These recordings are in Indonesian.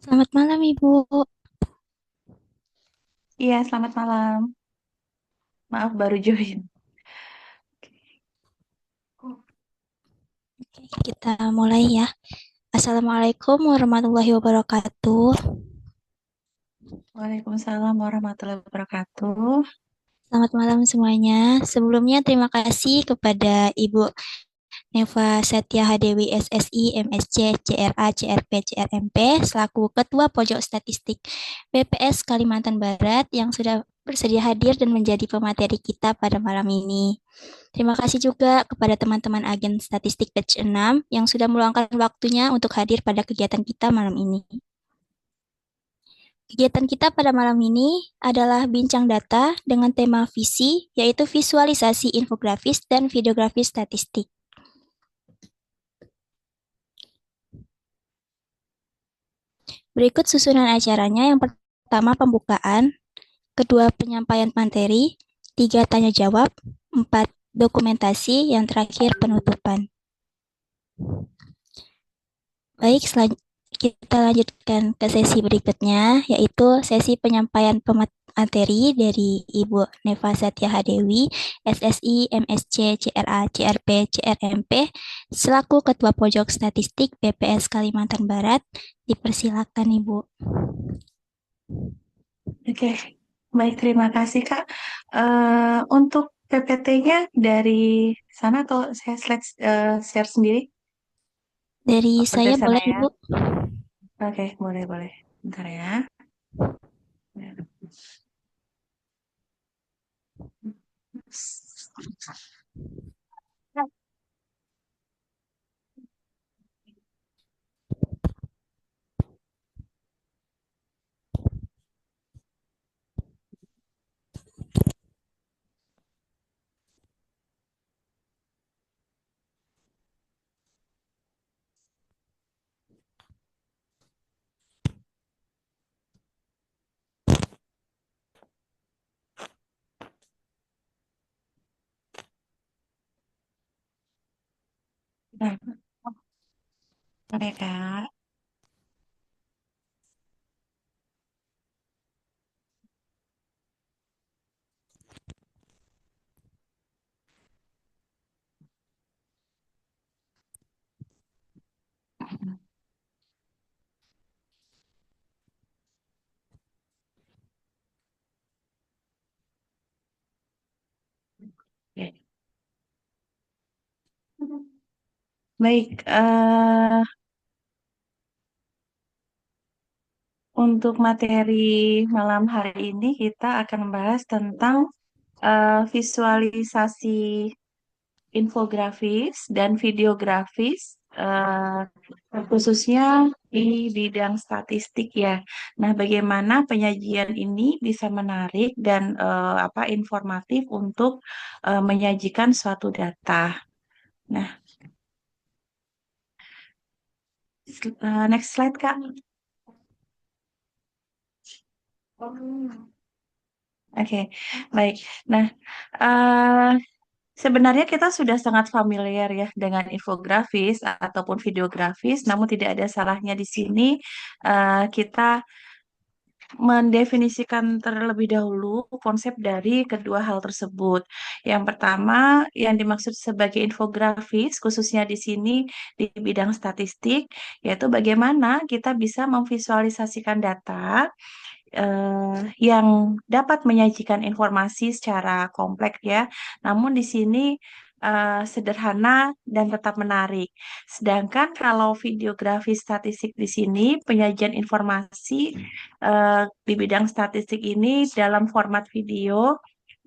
Selamat malam, Ibu. Iya, selamat malam. Maaf baru join. Oke, kita mulai ya. Assalamualaikum warahmatullahi wabarakatuh. Waalaikumsalam warahmatullahi wabarakatuh. Selamat malam semuanya. Sebelumnya terima kasih kepada Ibu Neva Setia Hadewi SSI MSc CRA CRP CRMP selaku Ketua Pojok Statistik BPS Kalimantan Barat yang sudah bersedia hadir dan menjadi pemateri kita pada malam ini. Terima kasih juga kepada teman-teman agen statistik batch 6 yang sudah meluangkan waktunya untuk hadir pada kegiatan kita malam ini. Kegiatan kita pada malam ini adalah bincang data dengan tema visi, yaitu visualisasi infografis dan videografis statistik. Berikut susunan acaranya. Yang pertama pembukaan, kedua penyampaian materi, tiga tanya jawab, empat dokumentasi, yang terakhir penutupan. Baik, kita lanjutkan ke sesi berikutnya, yaitu sesi penyampaian materi dari Ibu Neva Satya Hadewi, SSI, MSc, CRA, CRP, CRMP, selaku Ketua Pojok Statistik BPS Kalimantan Barat. Dipersilakan, Ibu. Oke, baik terima kasih Kak. Untuk PPT-nya dari sana atau saya share sendiri? Dari Oh, saya dari sana boleh, ya. Ibu. Oke, boleh boleh. Bentar ya. Nah, oke Kak. Oke. Baik, untuk materi malam hari ini kita akan membahas tentang visualisasi infografis dan videografis, khususnya di bidang statistik ya. Nah, bagaimana penyajian ini bisa menarik dan informatif untuk menyajikan suatu data. Nah, next slide Kak. Oke, baik. Nah, eh, sebenarnya kita sudah sangat familiar ya dengan infografis ataupun videografis, namun tidak ada salahnya di sini kita mendefinisikan terlebih dahulu konsep dari kedua hal tersebut. Yang pertama, yang dimaksud sebagai infografis, khususnya di sini di bidang statistik, yaitu bagaimana kita bisa memvisualisasikan data yang dapat menyajikan informasi secara kompleks ya. Namun di sini sederhana dan tetap menarik. Sedangkan kalau videografi statistik di sini penyajian informasi di bidang statistik ini dalam format video.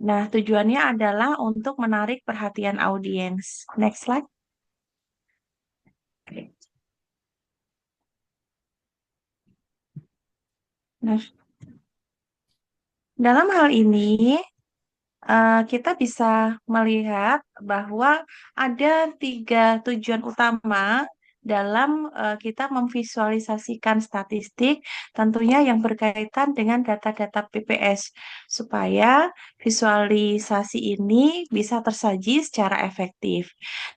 Nah, tujuannya adalah untuk menarik perhatian audiens. Next slide. Nah, dalam hal ini kita bisa melihat bahwa ada tiga tujuan utama dalam kita memvisualisasikan statistik, tentunya yang berkaitan dengan data-data BPS, supaya visualisasi ini bisa tersaji secara efektif.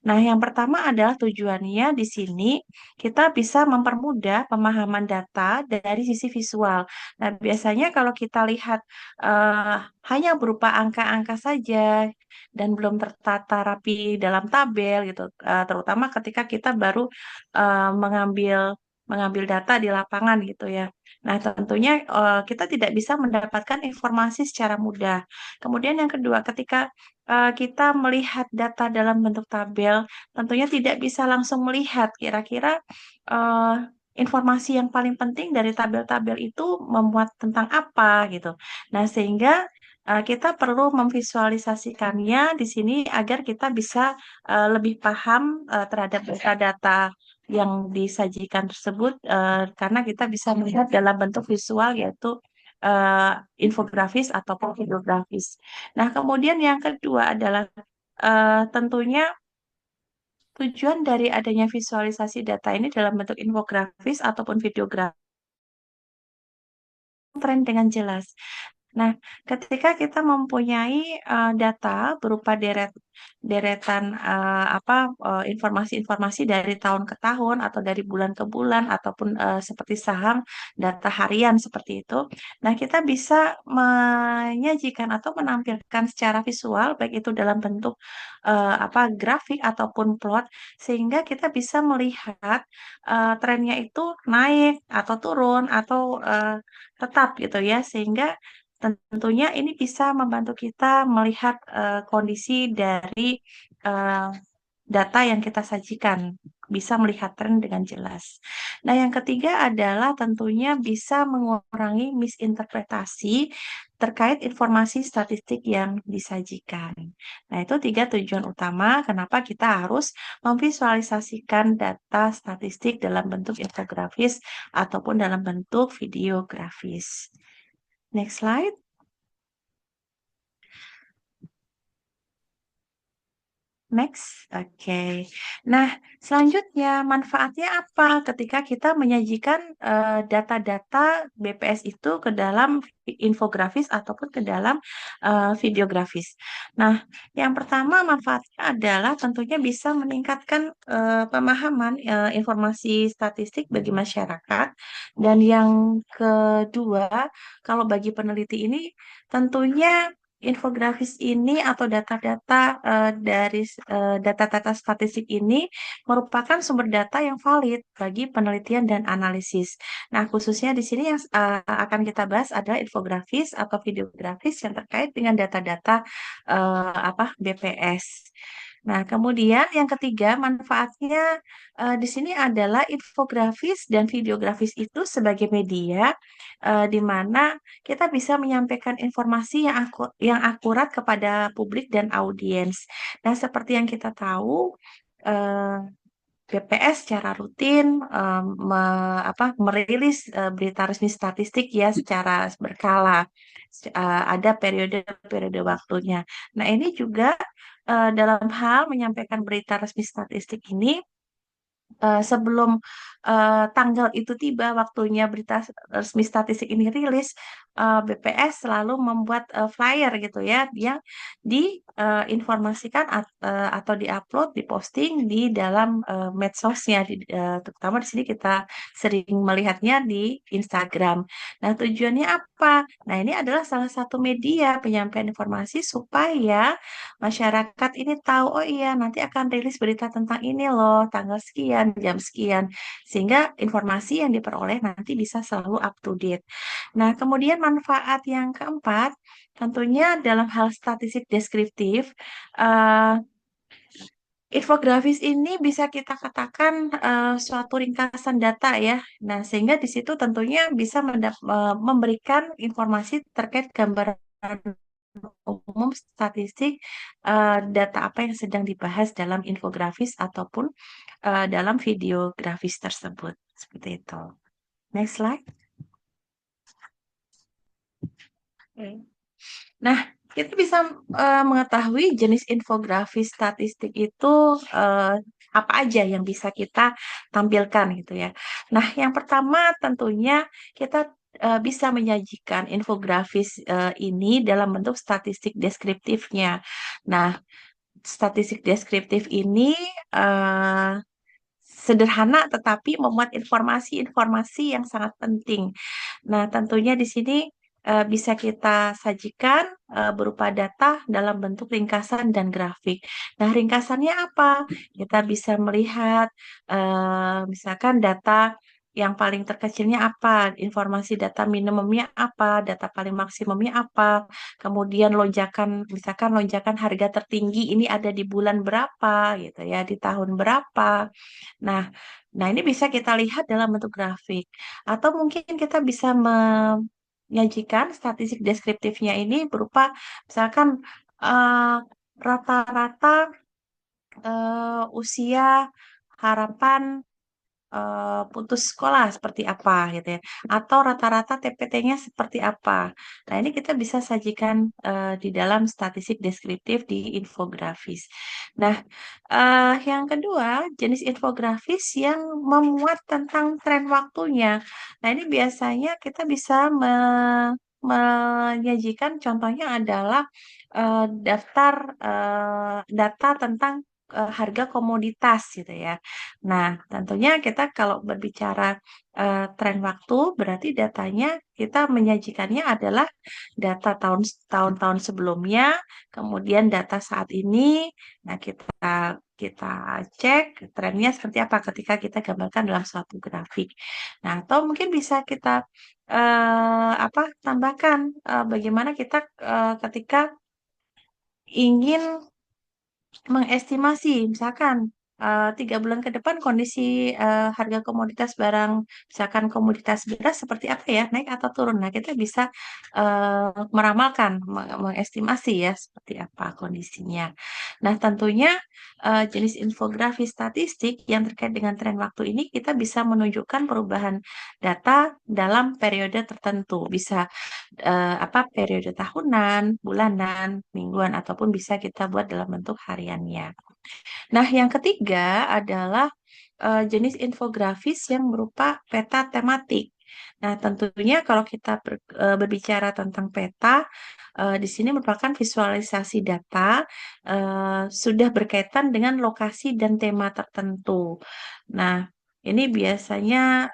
Nah, yang pertama adalah tujuannya di sini kita bisa mempermudah pemahaman data dari sisi visual. Nah, biasanya kalau kita lihat hanya berupa angka-angka saja dan belum tertata rapi dalam tabel gitu, terutama ketika kita baru mengambil mengambil data di lapangan gitu ya. Nah, tentunya kita tidak bisa mendapatkan informasi secara mudah. Kemudian yang kedua, ketika kita melihat data dalam bentuk tabel, tentunya tidak bisa langsung melihat kira-kira eh, informasi yang paling penting dari tabel-tabel itu memuat tentang apa gitu. Nah, sehingga kita perlu memvisualisasikannya di sini agar kita bisa lebih paham terhadap data-data yang disajikan tersebut karena kita bisa melihat dalam bentuk visual yaitu eh, infografis ataupun videografis. Nah, kemudian yang kedua adalah tentunya tujuan dari adanya visualisasi data ini dalam bentuk infografis ataupun videografis tren dengan jelas. Nah, ketika kita mempunyai data berupa deretan informasi-informasi dari tahun ke tahun atau dari bulan ke bulan ataupun seperti saham data harian seperti itu. Nah, kita bisa menyajikan atau menampilkan secara visual baik itu dalam bentuk grafik ataupun plot sehingga kita bisa melihat trennya itu naik atau turun atau tetap gitu ya sehingga tentunya ini bisa membantu kita melihat kondisi dari eh, data yang kita sajikan, bisa melihat tren dengan jelas. Nah, yang ketiga adalah tentunya bisa mengurangi misinterpretasi terkait informasi statistik yang disajikan. Nah, itu tiga tujuan utama kenapa kita harus memvisualisasikan data statistik dalam bentuk infografis ataupun dalam bentuk videografis. Next slide. Next, oke. Nah, selanjutnya manfaatnya apa ketika kita menyajikan data-data BPS itu ke dalam infografis ataupun ke dalam videografis. Nah, yang pertama manfaatnya adalah tentunya bisa meningkatkan pemahaman informasi statistik bagi masyarakat. Dan yang kedua, kalau bagi peneliti ini tentunya infografis ini atau data-data dari data-data statistik ini merupakan sumber data yang valid bagi penelitian dan analisis. Nah, khususnya di sini yang akan kita bahas adalah infografis atau videografis yang terkait dengan data-data BPS. Nah, kemudian yang ketiga manfaatnya di sini adalah infografis dan videografis itu sebagai media di mana kita bisa menyampaikan informasi yang akurat kepada publik dan audiens. Nah, seperti yang kita tahu, eh, BPS secara rutin merilis berita resmi statistik ya secara berkala. Ada periode-periode waktunya. Nah, ini juga dalam hal menyampaikan berita resmi statistik ini sebelum tanggal itu tiba waktunya berita resmi statistik ini rilis, BPS selalu membuat flyer gitu ya yang diinformasikan atau diupload, diposting di dalam medsosnya, terutama di sini kita sering melihatnya di Instagram. Nah, tujuannya apa? Nah, ini adalah salah satu media penyampaian informasi supaya masyarakat ini tahu, oh iya nanti akan rilis berita tentang ini loh, tanggal sekian, jam sekian, sehingga informasi yang diperoleh nanti bisa selalu up to date. Nah, kemudian manfaat yang keempat, tentunya dalam hal statistik deskriptif, eh, infografis ini bisa kita katakan suatu ringkasan data ya. Nah, sehingga di situ tentunya bisa memberikan informasi terkait gambaran umum statistik data apa yang sedang dibahas dalam infografis ataupun dalam videografis tersebut. Seperti itu. Next slide. Oke. Nah, kita bisa mengetahui jenis infografis statistik itu apa aja yang bisa kita tampilkan gitu ya. Nah, yang pertama tentunya kita bisa menyajikan infografis ini dalam bentuk statistik deskriptifnya. Nah, statistik deskriptif ini eh, sederhana tetapi memuat informasi-informasi yang sangat penting. Nah, tentunya di sini bisa kita sajikan berupa data dalam bentuk ringkasan dan grafik. Nah, ringkasannya apa? Kita bisa melihat misalkan data yang paling terkecilnya apa, informasi data minimumnya apa, data paling maksimumnya apa, kemudian lonjakan, misalkan lonjakan harga tertinggi ini ada di bulan berapa, gitu ya, di tahun berapa. Nah, nah ini bisa kita lihat dalam bentuk grafik. Atau mungkin kita bisa menyajikan statistik deskriptifnya ini berupa misalkan eh, rata-rata usia harapan putus sekolah seperti apa gitu ya, atau rata-rata TPT-nya seperti apa. Nah, ini kita bisa sajikan di dalam statistik deskriptif di infografis. Nah, yang kedua, jenis infografis yang memuat tentang tren waktunya. Nah, ini biasanya kita bisa menyajikan contohnya adalah daftar data tentang harga komoditas gitu ya. Nah, tentunya kita kalau berbicara tren waktu, berarti datanya kita menyajikannya adalah data tahun-tahun sebelumnya, kemudian data saat ini. Nah, kita kita cek trennya seperti apa ketika kita gambarkan dalam suatu grafik. Nah, atau mungkin bisa kita apa tambahkan bagaimana kita ketika ingin mengestimasi, misalkan 3 bulan ke depan kondisi harga komoditas barang, misalkan komoditas beras seperti apa ya, naik atau turun. Nah, kita bisa meramalkan, mengestimasi ya seperti apa kondisinya. Nah, tentunya jenis infografis statistik yang terkait dengan tren waktu ini kita bisa menunjukkan perubahan data dalam periode tertentu. Bisa apa periode tahunan, bulanan, mingguan ataupun bisa kita buat dalam bentuk hariannya. Nah, yang ketiga adalah jenis infografis yang berupa peta tematik. Nah, tentunya kalau kita berbicara tentang peta, di sini merupakan visualisasi data sudah berkaitan dengan lokasi dan tema tertentu. Nah, ini biasanya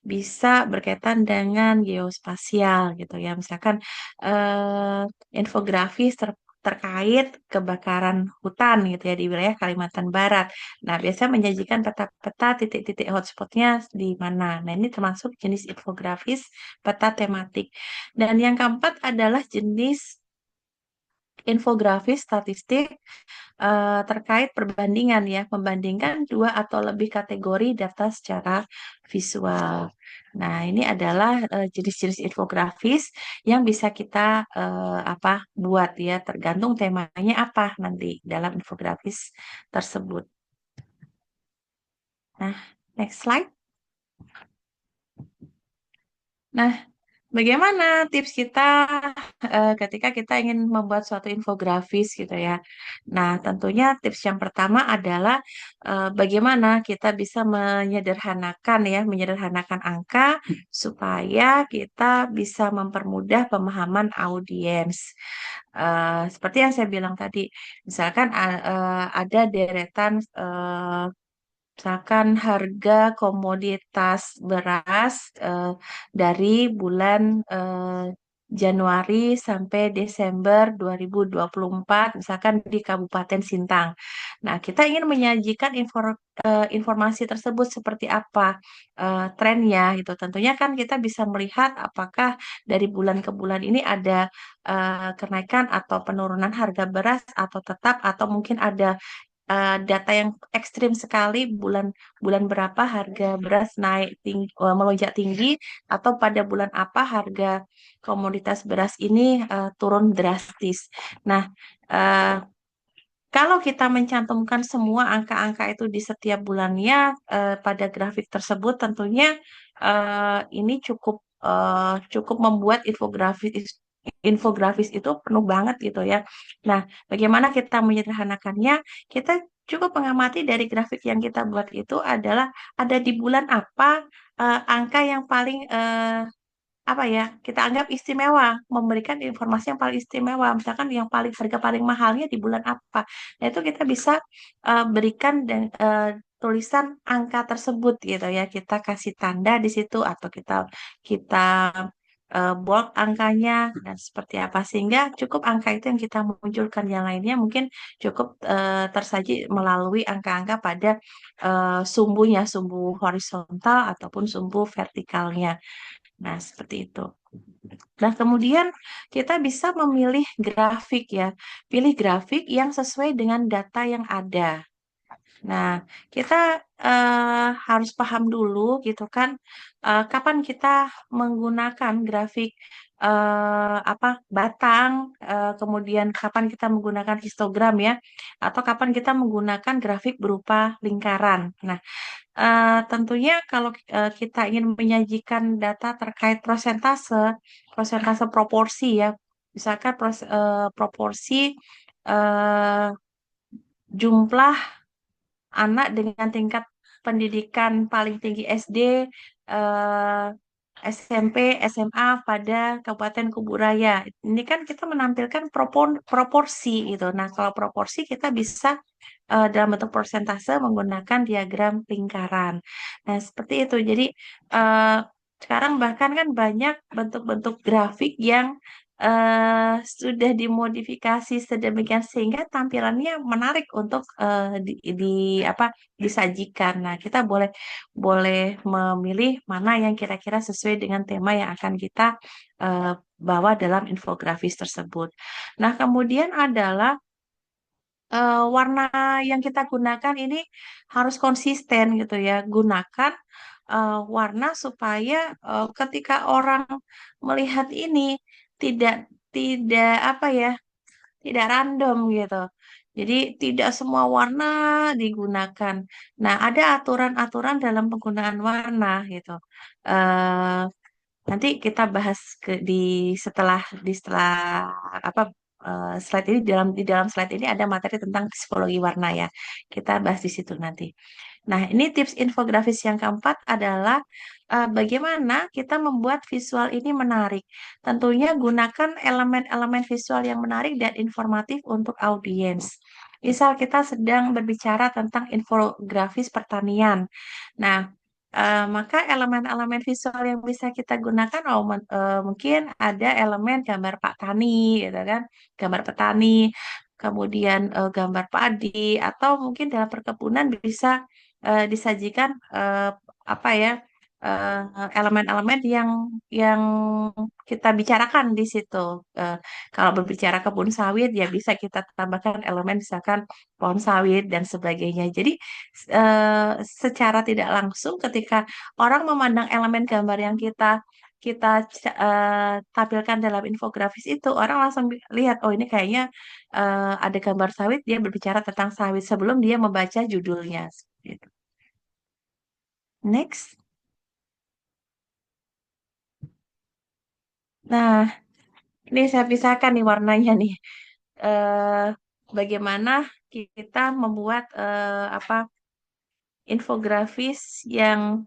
bisa berkaitan dengan geospasial gitu ya. Misalkan eh, infografis terkait kebakaran hutan gitu ya di wilayah Kalimantan Barat. Nah, biasanya menyajikan peta-peta titik-titik hotspotnya di mana. Nah, ini termasuk jenis infografis peta tematik. Dan yang keempat adalah jenis infografis statistik terkait perbandingan ya, membandingkan dua atau lebih kategori data secara visual. Nah, ini adalah jenis-jenis infografis yang bisa kita apa buat ya, tergantung temanya apa nanti dalam infografis tersebut. Nah, next slide. Nah, bagaimana tips kita ketika kita ingin membuat suatu infografis gitu ya? Nah, tentunya tips yang pertama adalah bagaimana kita bisa menyederhanakan ya, menyederhanakan angka supaya kita bisa mempermudah pemahaman audiens. Seperti yang saya bilang tadi, misalkan ada deretan misalkan harga komoditas beras dari bulan Januari sampai Desember 2024, misalkan di Kabupaten Sintang. Nah, kita ingin menyajikan informasi tersebut seperti apa trennya gitu. Tentunya kan kita bisa melihat apakah dari bulan ke bulan ini ada kenaikan atau penurunan harga beras atau tetap atau mungkin ada data yang ekstrim sekali bulan bulan berapa harga beras naik tinggi, melonjak tinggi atau pada bulan apa harga komoditas beras ini turun drastis. Nah, eh, kalau kita mencantumkan semua angka-angka itu di setiap bulannya pada grafik tersebut, tentunya ini cukup cukup membuat infografis infografis itu penuh banget gitu ya. Nah, bagaimana kita menyederhanakannya? Kita cukup mengamati dari grafik yang kita buat itu adalah ada di bulan apa angka yang paling apa ya kita anggap istimewa, memberikan informasi yang paling istimewa, misalkan yang paling harga paling mahalnya di bulan apa. Nah itu kita bisa berikan dan tulisan angka tersebut gitu ya, kita kasih tanda di situ atau kita kita bold angkanya dan seperti apa sehingga cukup angka itu yang kita munculkan, yang lainnya mungkin cukup tersaji melalui angka-angka pada sumbunya, sumbu horizontal ataupun sumbu vertikalnya. Nah, seperti itu. Nah, kemudian kita bisa memilih grafik ya. Pilih grafik yang sesuai dengan data yang ada. Nah, kita harus paham dulu gitu kan, kapan kita menggunakan grafik apa batang, kemudian kapan kita menggunakan histogram ya, atau kapan kita menggunakan grafik berupa lingkaran. Nah, tentunya kalau kita ingin menyajikan data terkait prosentase, prosentase proporsi ya, misalkan proporsi eh, jumlah anak dengan tingkat pendidikan paling tinggi SD, eh, SMP, SMA pada Kabupaten Kuburaya. Ini kan kita menampilkan proporsi gitu. Nah, kalau proporsi kita bisa dalam bentuk persentase menggunakan diagram lingkaran. Nah, seperti itu. Jadi, eh, sekarang bahkan kan banyak bentuk-bentuk grafik yang sudah dimodifikasi sedemikian sehingga tampilannya menarik untuk apa disajikan. Nah, kita boleh boleh memilih mana yang kira-kira sesuai dengan tema yang akan kita eh, bawa dalam infografis tersebut. Nah, kemudian adalah warna yang kita gunakan ini harus konsisten gitu ya. Gunakan warna supaya ketika orang melihat ini tidak tidak apa ya, tidak random gitu. Jadi tidak semua warna digunakan. Nah, ada aturan-aturan dalam penggunaan warna gitu. Eh, Nanti kita bahas di setelah apa slide ini, di dalam slide ini ada materi tentang psikologi warna ya. Kita bahas di situ nanti. Nah, ini tips infografis yang keempat adalah bagaimana kita membuat visual ini menarik. Tentunya gunakan elemen-elemen visual yang menarik dan informatif untuk audiens. Misal kita sedang berbicara tentang infografis pertanian. Nah, maka elemen-elemen visual yang bisa kita gunakan, mungkin ada elemen gambar Pak Tani, gitu kan, gambar petani, kemudian gambar padi, atau mungkin dalam perkebunan bisa disajikan apa ya elemen-elemen yang kita bicarakan di situ. Eh, Kalau berbicara kebun sawit ya bisa kita tambahkan elemen misalkan pohon sawit dan sebagainya. Jadi eh, secara tidak langsung ketika orang memandang elemen gambar yang kita tampilkan dalam infografis itu, orang langsung lihat, oh ini kayaknya ada gambar sawit, dia berbicara tentang sawit sebelum dia membaca judulnya. Gitu. Next. Nah, ini saya pisahkan nih warnanya nih. eh Bagaimana kita membuat apa infografis yang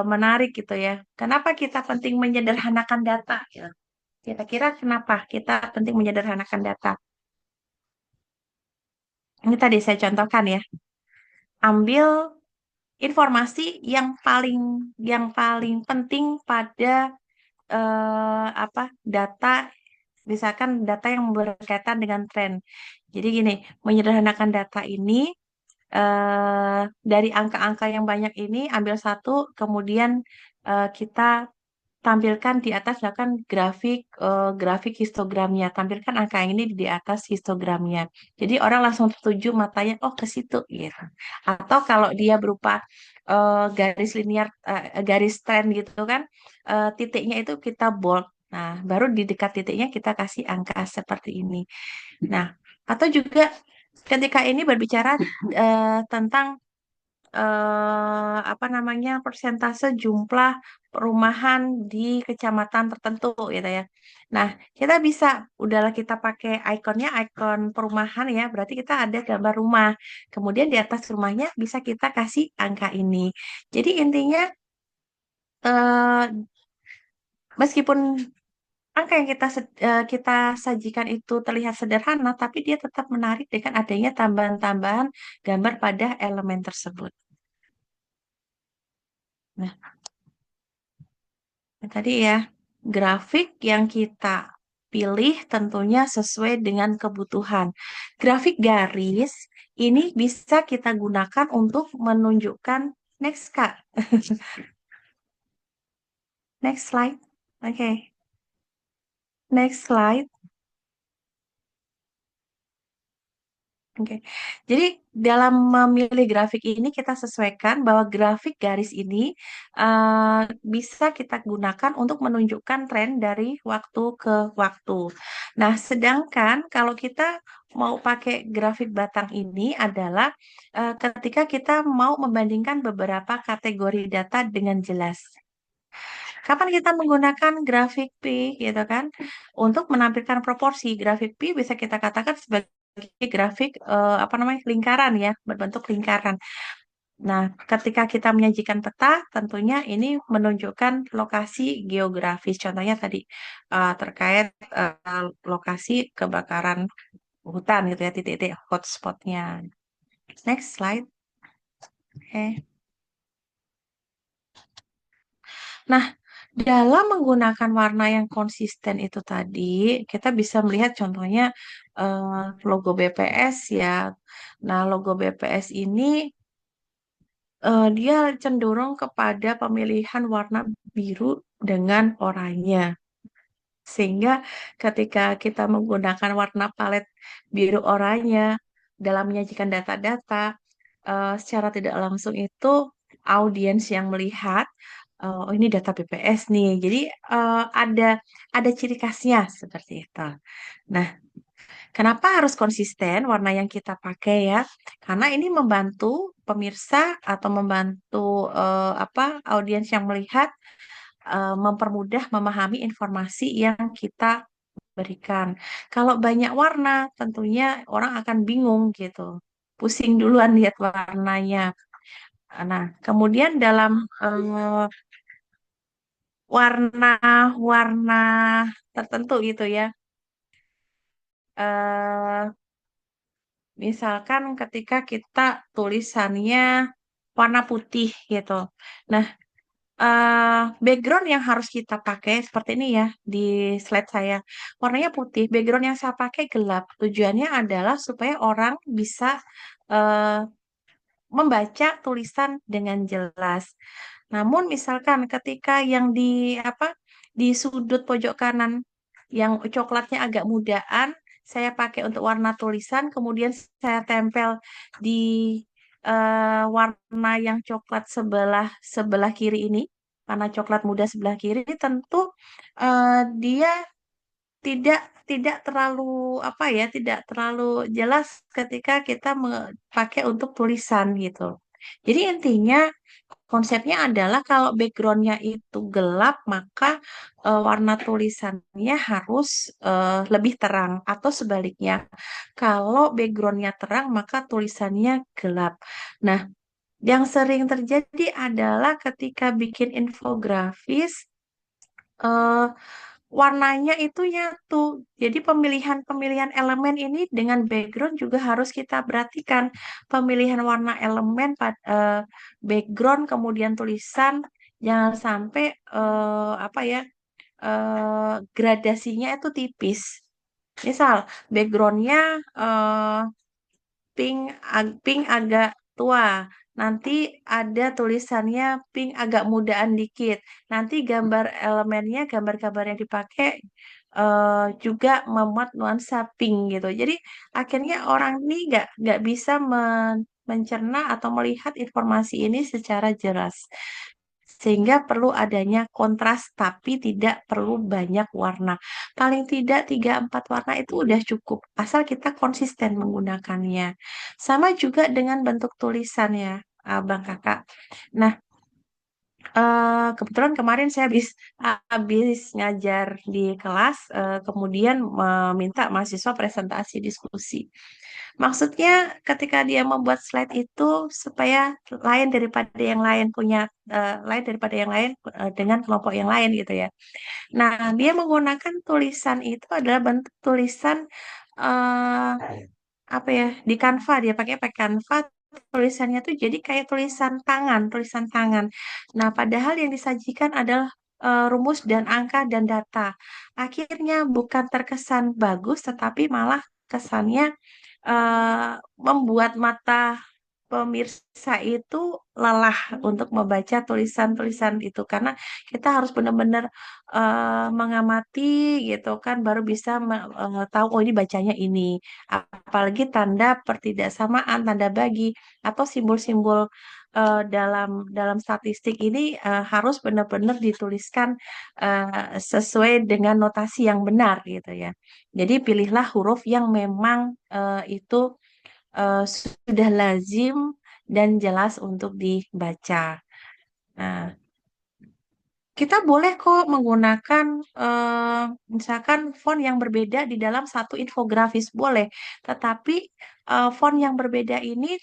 menarik gitu ya. Kenapa kita penting menyederhanakan data? Ya. Kira-kira kenapa kita penting menyederhanakan data? Ini tadi saya contohkan ya. Ambil informasi yang paling penting pada apa data, misalkan data yang berkaitan dengan tren. Jadi gini, menyederhanakan data ini dari angka-angka yang banyak ini ambil satu, kemudian kita tampilkan di atas misalkan grafik histogramnya, tampilkan angka ini di atas histogramnya. Jadi orang langsung tertuju matanya, oh ke situ gitu. Atau kalau dia berupa garis linear, garis tren gitu kan, titiknya itu kita bold. Nah, baru di dekat titiknya kita kasih angka seperti ini. Nah, atau juga ketika ini berbicara tentang apa namanya persentase jumlah perumahan di kecamatan tertentu gitu ya. Nah, kita bisa udahlah kita pakai ikonnya ikon perumahan ya, berarti kita ada gambar rumah. Kemudian di atas rumahnya bisa kita kasih angka ini. Jadi intinya eh, meskipun angka yang kita sajikan itu terlihat sederhana, tapi dia tetap menarik dengan adanya tambahan-tambahan gambar pada elemen tersebut. Nah, tadi ya, grafik yang kita pilih tentunya sesuai dengan kebutuhan. Grafik garis ini bisa kita gunakan untuk menunjukkan next Kak. Next slide. Oke. Next slide. Oke, jadi dalam memilih grafik ini kita sesuaikan bahwa grafik garis ini bisa kita gunakan untuk menunjukkan tren dari waktu ke waktu. Nah, sedangkan kalau kita mau pakai grafik batang ini adalah ketika kita mau membandingkan beberapa kategori data dengan jelas. Kapan kita menggunakan grafik P gitu kan? Untuk menampilkan proporsi, grafik P bisa kita katakan sebagai grafik apa namanya lingkaran ya, berbentuk lingkaran. Nah, ketika kita menyajikan peta, tentunya ini menunjukkan lokasi geografis. Contohnya tadi terkait lokasi kebakaran hutan gitu ya, titik-titik hotspotnya. Next slide. Oke. Nah, dalam menggunakan warna yang konsisten itu tadi, kita bisa melihat contohnya logo BPS ya. Nah, logo BPS ini dia cenderung kepada pemilihan warna biru dengan oranye. Sehingga ketika kita menggunakan warna palet biru oranye dalam menyajikan data-data, secara tidak langsung itu audiens yang melihat, oh ini data BPS nih. Jadi ada ciri khasnya seperti itu. Nah, kenapa harus konsisten warna yang kita pakai ya? Karena ini membantu pemirsa atau membantu apa audiens yang melihat mempermudah memahami informasi yang kita berikan. Kalau banyak warna, tentunya orang akan bingung gitu. Pusing duluan lihat warnanya. Nah, kemudian dalam warna-warna tertentu gitu ya. eh Misalkan ketika kita tulisannya warna putih gitu. Nah, background yang harus kita pakai seperti ini ya di slide saya. Warnanya putih, background yang saya pakai gelap. Tujuannya adalah supaya orang bisa eh, membaca tulisan dengan jelas. Namun misalkan ketika yang di apa di sudut pojok kanan yang coklatnya agak mudaan, saya pakai untuk warna tulisan, kemudian saya tempel di warna yang coklat sebelah sebelah kiri ini, warna coklat muda sebelah kiri, tentu dia tidak tidak terlalu apa ya, tidak terlalu jelas ketika kita pakai untuk tulisan gitu. Jadi intinya konsepnya adalah kalau backgroundnya itu gelap, maka warna tulisannya harus lebih terang atau sebaliknya. Kalau backgroundnya terang, maka tulisannya gelap. Nah, yang sering terjadi adalah ketika bikin infografis, eh, warnanya itu nyatu. Jadi pemilihan-pemilihan elemen ini dengan background juga harus kita perhatikan. Pemilihan warna elemen background kemudian tulisan jangan sampai apa ya gradasinya itu tipis. Misal backgroundnya eh, pink agak tua. Nanti ada tulisannya pink agak mudaan dikit. Nanti gambar elemennya, gambar-gambar yang dipakai juga memuat nuansa pink gitu. Jadi akhirnya orang ini nggak bisa mencerna atau melihat informasi ini secara jelas. Sehingga perlu adanya kontras tapi tidak perlu banyak warna. Paling tidak 3-4 warna itu udah cukup, asal kita konsisten menggunakannya. Sama juga dengan bentuk tulisan ya. abang kakak. Nah, kebetulan kemarin saya habis ngajar di kelas, kemudian meminta mahasiswa presentasi diskusi. Maksudnya ketika dia membuat slide itu supaya lain daripada yang lain punya lain daripada yang lain dengan kelompok yang lain gitu ya. Nah, dia menggunakan tulisan itu adalah bentuk tulisan apa ya, di Canva, dia pakai Canva, tulisannya tuh jadi kayak tulisan tangan. Nah, padahal yang disajikan adalah rumus dan angka dan data. Akhirnya bukan terkesan bagus, tetapi malah kesannya membuat mata pemirsa itu lelah untuk membaca tulisan-tulisan itu karena kita harus benar-benar mengamati gitu kan baru bisa tahu oh ini bacanya ini. Apalagi tanda pertidaksamaan, tanda bagi atau simbol-simbol dalam dalam statistik ini harus benar-benar dituliskan sesuai dengan notasi yang benar gitu ya. Jadi pilihlah huruf yang memang itu sudah lazim dan jelas untuk dibaca. Nah, kita boleh kok menggunakan misalkan font yang berbeda di dalam satu infografis boleh, tetapi font yang berbeda ini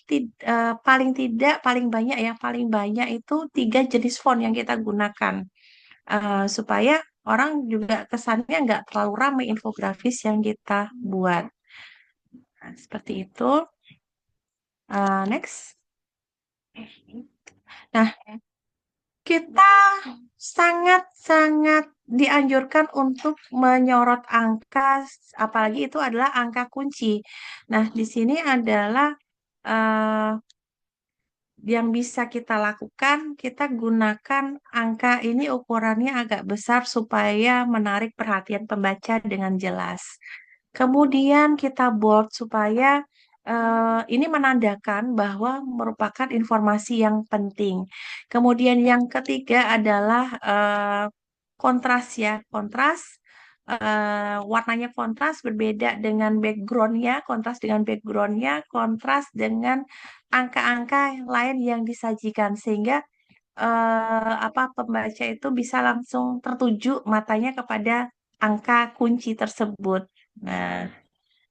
paling tidak paling banyak itu 3 jenis font yang kita gunakan. Supaya orang juga kesannya nggak terlalu ramai infografis yang kita buat. Nah, seperti itu. Next. Nah, kita sangat-sangat dianjurkan untuk menyorot angka, apalagi itu adalah angka kunci. Nah, di sini adalah eh, yang bisa kita lakukan, kita gunakan angka ini ukurannya agak besar supaya menarik perhatian pembaca dengan jelas. Kemudian kita bold supaya ini menandakan bahwa merupakan informasi yang penting. Kemudian yang ketiga adalah kontras ya, kontras. Warnanya kontras berbeda dengan backgroundnya, kontras dengan angka-angka lain yang disajikan sehingga apa pembaca itu bisa langsung tertuju matanya kepada angka kunci tersebut. Nah,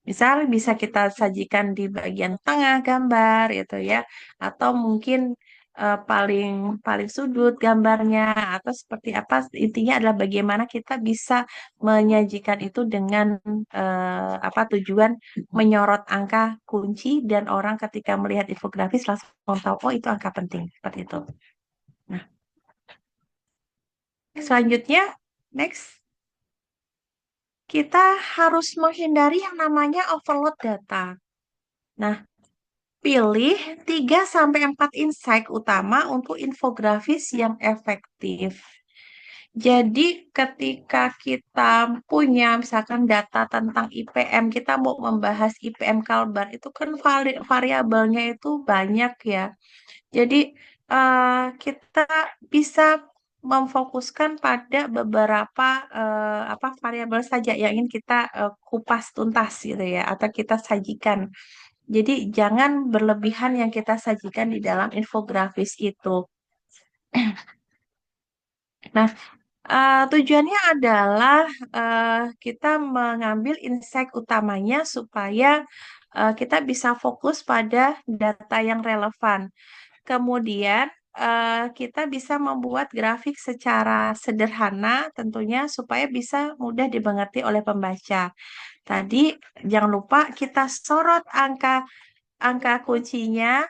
misal bisa kita sajikan di bagian tengah gambar gitu ya, atau mungkin paling paling sudut gambarnya atau seperti apa. Intinya adalah bagaimana kita bisa menyajikan itu dengan apa tujuan menyorot angka kunci dan orang ketika melihat infografis langsung tahu oh itu angka penting seperti itu. Nah, selanjutnya next kita harus menghindari yang namanya overload data. Nah, pilih 3 sampai 4 insight utama untuk infografis yang efektif. Jadi ketika kita punya misalkan data tentang IPM, kita mau membahas IPM Kalbar, itu kan variabelnya itu banyak ya. Jadi kita bisa memfokuskan pada beberapa apa variabel saja yang ingin kita kupas tuntas gitu ya, atau kita sajikan. Jadi jangan berlebihan yang kita sajikan di dalam infografis itu. Nah, tujuannya adalah kita mengambil insight utamanya supaya kita bisa fokus pada data yang relevan. Kemudian kita bisa membuat grafik secara sederhana tentunya supaya bisa mudah dimengerti oleh pembaca. Tadi jangan lupa kita sorot angka kuncinya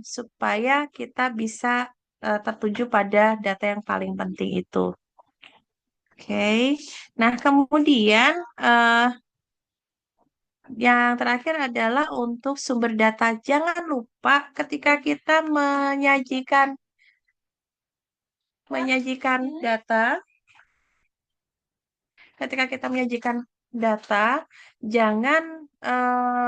supaya kita bisa tertuju pada data yang paling penting itu. Oke. Nah, kemudian yang terakhir adalah untuk sumber data. Jangan lupa ketika kita menyajikan data, ketika kita menyajikan data, jangan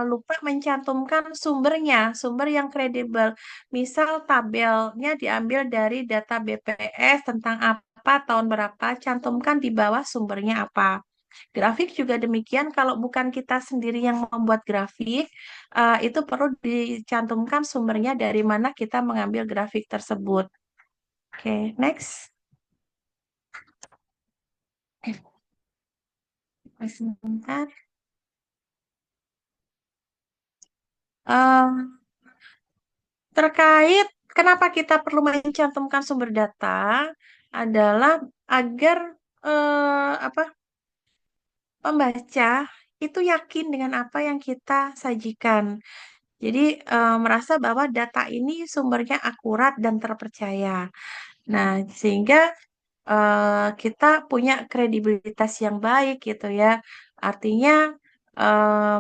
lupa mencantumkan sumbernya, sumber yang kredibel. Misal tabelnya diambil dari data BPS tentang apa, tahun berapa, cantumkan di bawah sumbernya apa. Grafik juga demikian, kalau bukan kita sendiri yang membuat grafik, itu perlu dicantumkan sumbernya dari mana kita mengambil grafik tersebut. Oke, next. Sebentar. Em, Terkait kenapa kita perlu mencantumkan sumber data adalah agar apa pembaca itu yakin dengan apa yang kita sajikan. Jadi merasa bahwa data ini sumbernya akurat dan terpercaya. Nah, sehingga kita punya kredibilitas yang baik gitu ya. Artinya eh,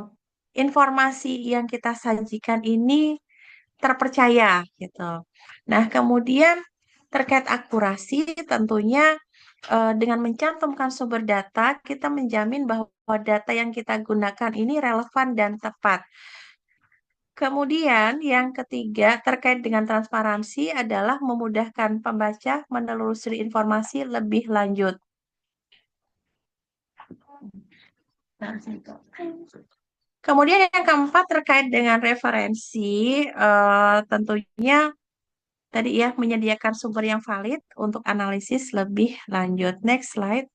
informasi yang kita sajikan ini terpercaya gitu. Nah, kemudian terkait akurasi tentunya dengan mencantumkan sumber data, kita menjamin bahwa data yang kita gunakan ini relevan dan tepat. Kemudian yang ketiga terkait dengan transparansi adalah memudahkan pembaca menelusuri informasi lebih lanjut. Kemudian yang keempat terkait dengan referensi, tentunya tadi ya menyediakan sumber yang valid untuk analisis lebih lanjut. Next slide.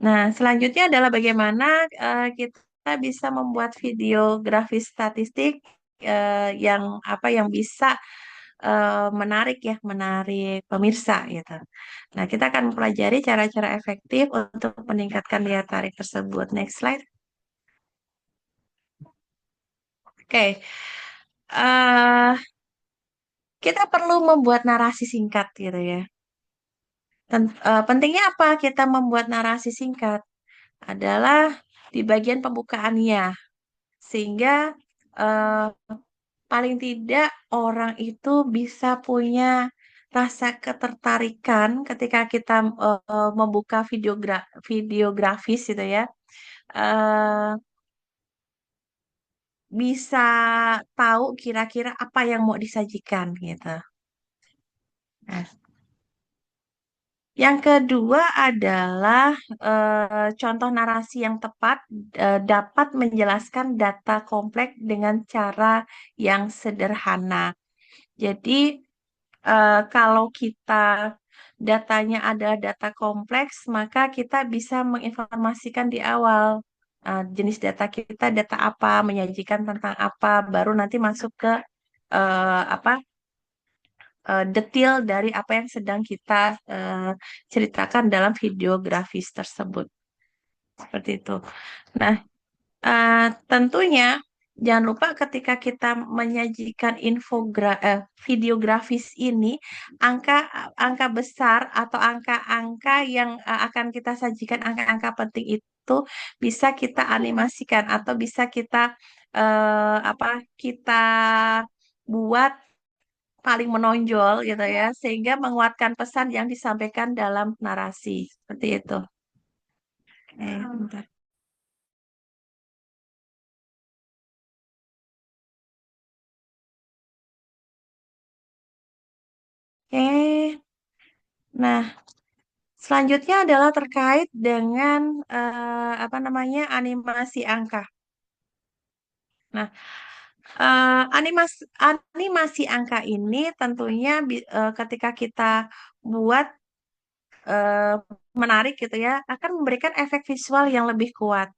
Nah, selanjutnya adalah bagaimana kita bisa membuat video grafis statistik yang apa yang bisa menarik ya, menarik pemirsa gitu. Nah, kita akan mempelajari cara-cara efektif untuk meningkatkan daya tarik tersebut. Next slide. Oke. eh Kita perlu membuat narasi singkat gitu ya. Pentingnya apa kita membuat narasi singkat? Adalah di bagian pembukaannya. Sehingga eh, paling tidak orang itu bisa punya rasa ketertarikan ketika kita membuka video grafis gitu ya. Eh, Bisa tahu kira-kira apa yang mau disajikan gitu. Nah, yang kedua adalah contoh narasi yang tepat dapat menjelaskan data kompleks dengan cara yang sederhana. Jadi, kalau kita datanya adalah data kompleks, maka kita bisa menginformasikan di awal jenis data kita, data apa, menyajikan tentang apa, baru nanti masuk ke apa detail dari apa yang sedang kita ceritakan dalam video grafis tersebut. Seperti itu. Nah, tentunya jangan lupa ketika kita menyajikan video grafis ini, angka angka besar atau angka-angka yang akan kita sajikan, angka-angka penting itu bisa kita animasikan atau bisa kita apa kita buat paling menonjol gitu ya, sehingga menguatkan pesan yang disampaikan dalam narasi. Seperti itu. Bentar. Oke. Nah, selanjutnya adalah terkait dengan apa namanya animasi angka. Nah, animasi angka ini tentunya ketika kita buat eh, menarik gitu ya, akan memberikan efek visual yang lebih kuat.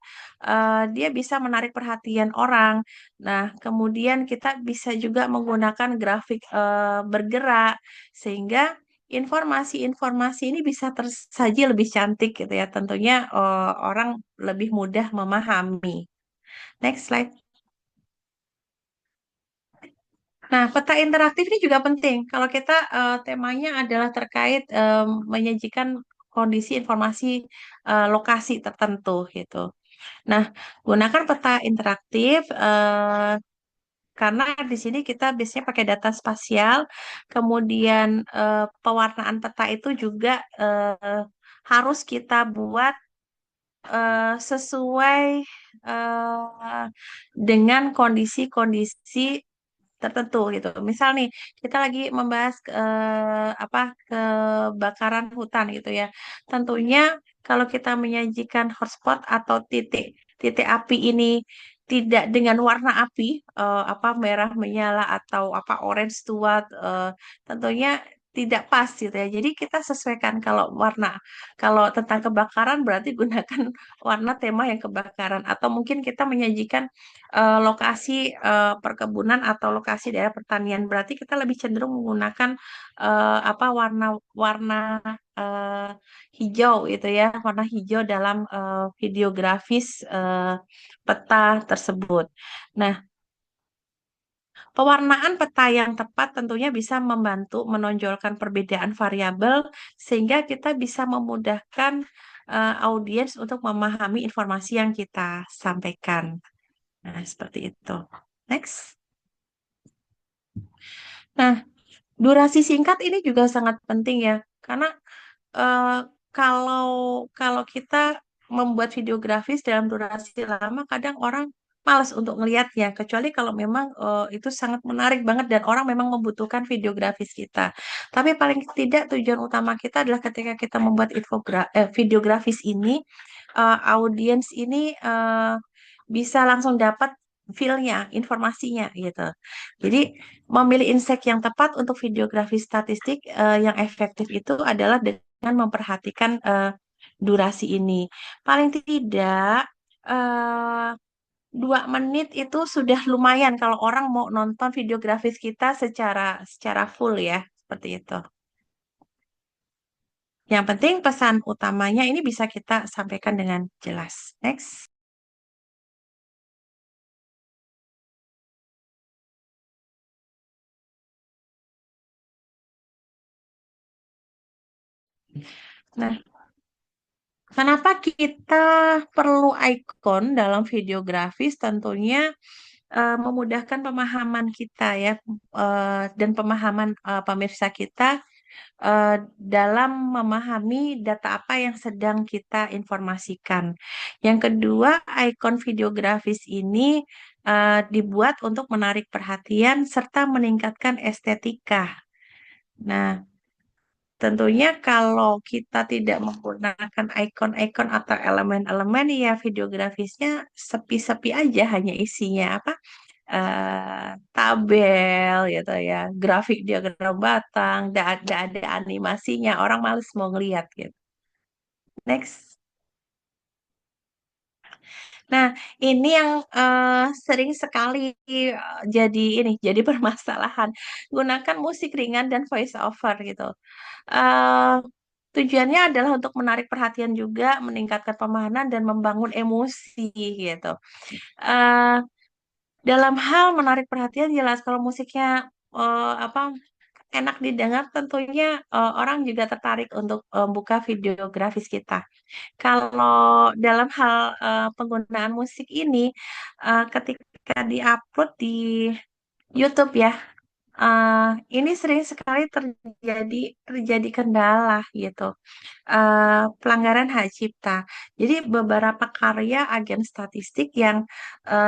Dia bisa menarik perhatian orang. Nah, kemudian kita bisa juga menggunakan grafik bergerak sehingga informasi-informasi ini bisa tersaji lebih cantik gitu ya. Tentunya orang lebih mudah memahami. Next slide. Nah, peta interaktif ini juga penting. Kalau kita temanya adalah terkait menyajikan kondisi informasi lokasi tertentu gitu. Nah, gunakan peta interaktif karena di sini kita biasanya pakai data spasial, kemudian pewarnaan peta itu juga harus kita buat sesuai dengan kondisi-kondisi tertentu gitu. Misal nih, kita lagi membahas apa kebakaran hutan gitu ya. Tentunya kalau kita menyajikan hotspot atau titik titik api ini tidak dengan warna api apa merah menyala atau apa orange tua tentunya tidak pas gitu ya. Jadi kita sesuaikan kalau warna kalau tentang kebakaran berarti gunakan warna tema yang kebakaran atau mungkin kita menyajikan lokasi perkebunan atau lokasi daerah pertanian berarti kita lebih cenderung menggunakan apa warna eh, hijau itu ya warna hijau dalam videografis peta tersebut. Nah, pewarnaan peta yang tepat tentunya bisa membantu menonjolkan perbedaan variabel sehingga kita bisa memudahkan audiens untuk memahami informasi yang kita sampaikan. Nah, seperti itu. Next. Nah, durasi singkat ini juga sangat penting ya, karena eh, kalau kalau kita membuat video grafis dalam durasi lama, kadang orang malas untuk ngelihatnya, kecuali kalau memang itu sangat menarik banget dan orang memang membutuhkan video grafis kita. Tapi paling tidak tujuan utama kita adalah ketika kita membuat video grafis ini, audiens ini bisa langsung dapat feel-nya, informasinya gitu. Jadi memilih insight yang tepat untuk videografi statistik yang efektif itu adalah dengan memperhatikan durasi ini. Paling tidak 2 menit itu sudah lumayan kalau orang mau nonton videografis kita secara full ya, seperti itu. Yang penting pesan utamanya ini bisa kita sampaikan dengan jelas. Next. Nah, kenapa kita perlu icon dalam videografis? Tentunya memudahkan pemahaman kita ya dan pemahaman pemirsa kita dalam memahami data apa yang sedang kita informasikan. Yang kedua, ikon videografis ini dibuat untuk menarik perhatian serta meningkatkan estetika. Nah, tentunya kalau kita tidak menggunakan ikon-ikon atau elemen-elemen ya videografisnya sepi-sepi aja hanya isinya apa tabel gitu ya, grafik diagram batang, tidak ada animasinya, orang males mau ngeliat gitu. Next. Nah, ini yang sering sekali jadi permasalahan. Gunakan musik ringan dan voice over gitu. eh Tujuannya adalah untuk menarik perhatian juga, meningkatkan pemahaman dan membangun emosi gitu. Eh dalam hal menarik perhatian jelas kalau musiknya apa enak didengar tentunya orang juga tertarik untuk buka videografis kita. Kalau dalam hal penggunaan musik ini ketika diupload di YouTube ya eh, ini sering sekali terjadi kendala gitu. Pelanggaran hak cipta. Jadi beberapa karya agen statistik yang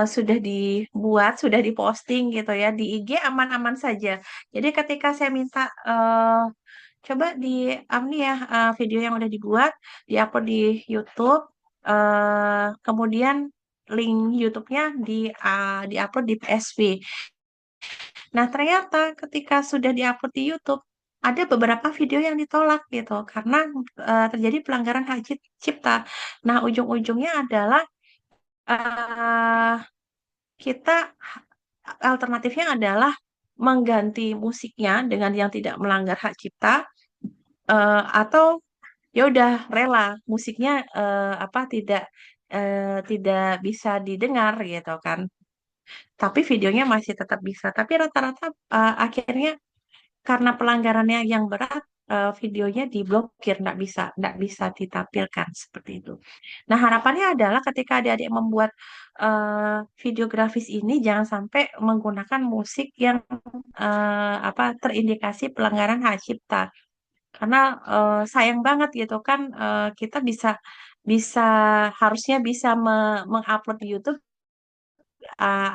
sudah dibuat, sudah diposting gitu ya di IG aman-aman saja. Jadi ketika saya minta coba di ini ya video yang udah dibuat diupload di YouTube, kemudian link YouTube-nya diupload di PSV. Nah, ternyata ketika sudah diupload di YouTube, ada beberapa video yang ditolak gitu karena terjadi pelanggaran hak cipta. Nah, ujung-ujungnya adalah eh, kita alternatifnya adalah mengganti musiknya dengan yang tidak melanggar hak cipta atau ya udah rela musiknya apa tidak bisa didengar gitu kan. Tapi videonya masih tetap bisa. Tapi rata-rata akhirnya karena pelanggarannya yang berat, videonya diblokir, nggak bisa ditampilkan seperti itu. Nah, harapannya adalah ketika adik-adik membuat videografis ini jangan sampai menggunakan musik yang apa terindikasi pelanggaran hak cipta. Karena sayang banget gitu kan kita bisa bisa harusnya bisa mengupload di YouTube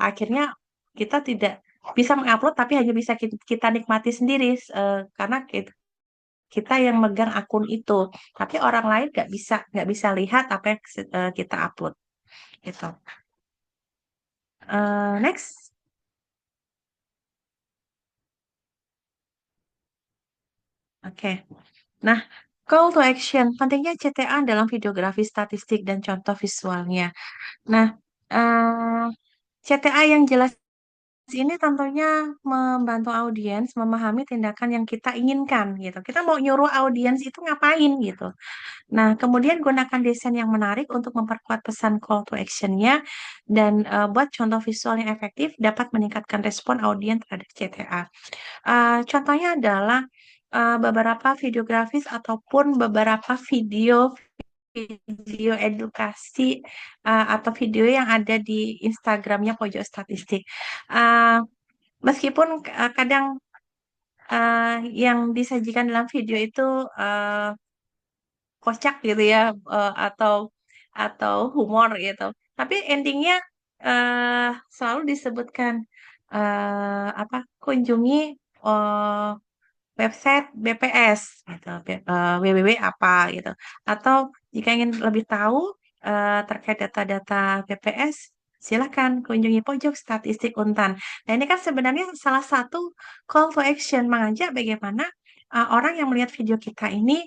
akhirnya kita tidak bisa mengupload tapi hanya bisa kita nikmati sendiri karena kita yang megang akun itu. Tapi orang lain nggak bisa lihat apa yang kita upload gitu. Next. Oke. Nah, call to action. Pentingnya CTA dalam videografi statistik dan contoh visualnya. Nah, eh, CTA yang jelas ini tentunya membantu audiens memahami tindakan yang kita inginkan gitu. Kita mau nyuruh audiens itu ngapain gitu. Nah, kemudian gunakan desain yang menarik untuk memperkuat pesan call to action-nya dan buat contoh visual yang efektif dapat meningkatkan respon audiens terhadap CTA. Contohnya adalah beberapa videografis ataupun beberapa video video edukasi atau video yang ada di Instagramnya Pojok Statistik. Uh, Meskipun kadang yang disajikan dalam video itu uh, kocak gitu ya, atau humor gitu. Tapi endingnya selalu disebutkan apa kunjungi eh, website BPS gitu, www apa gitu. Atau jika ingin lebih tahu terkait data-data BPS, silakan kunjungi pojok statistik Untan. Nah, ini kan sebenarnya salah satu call to action mengajak bagaimana orang yang melihat video kita ini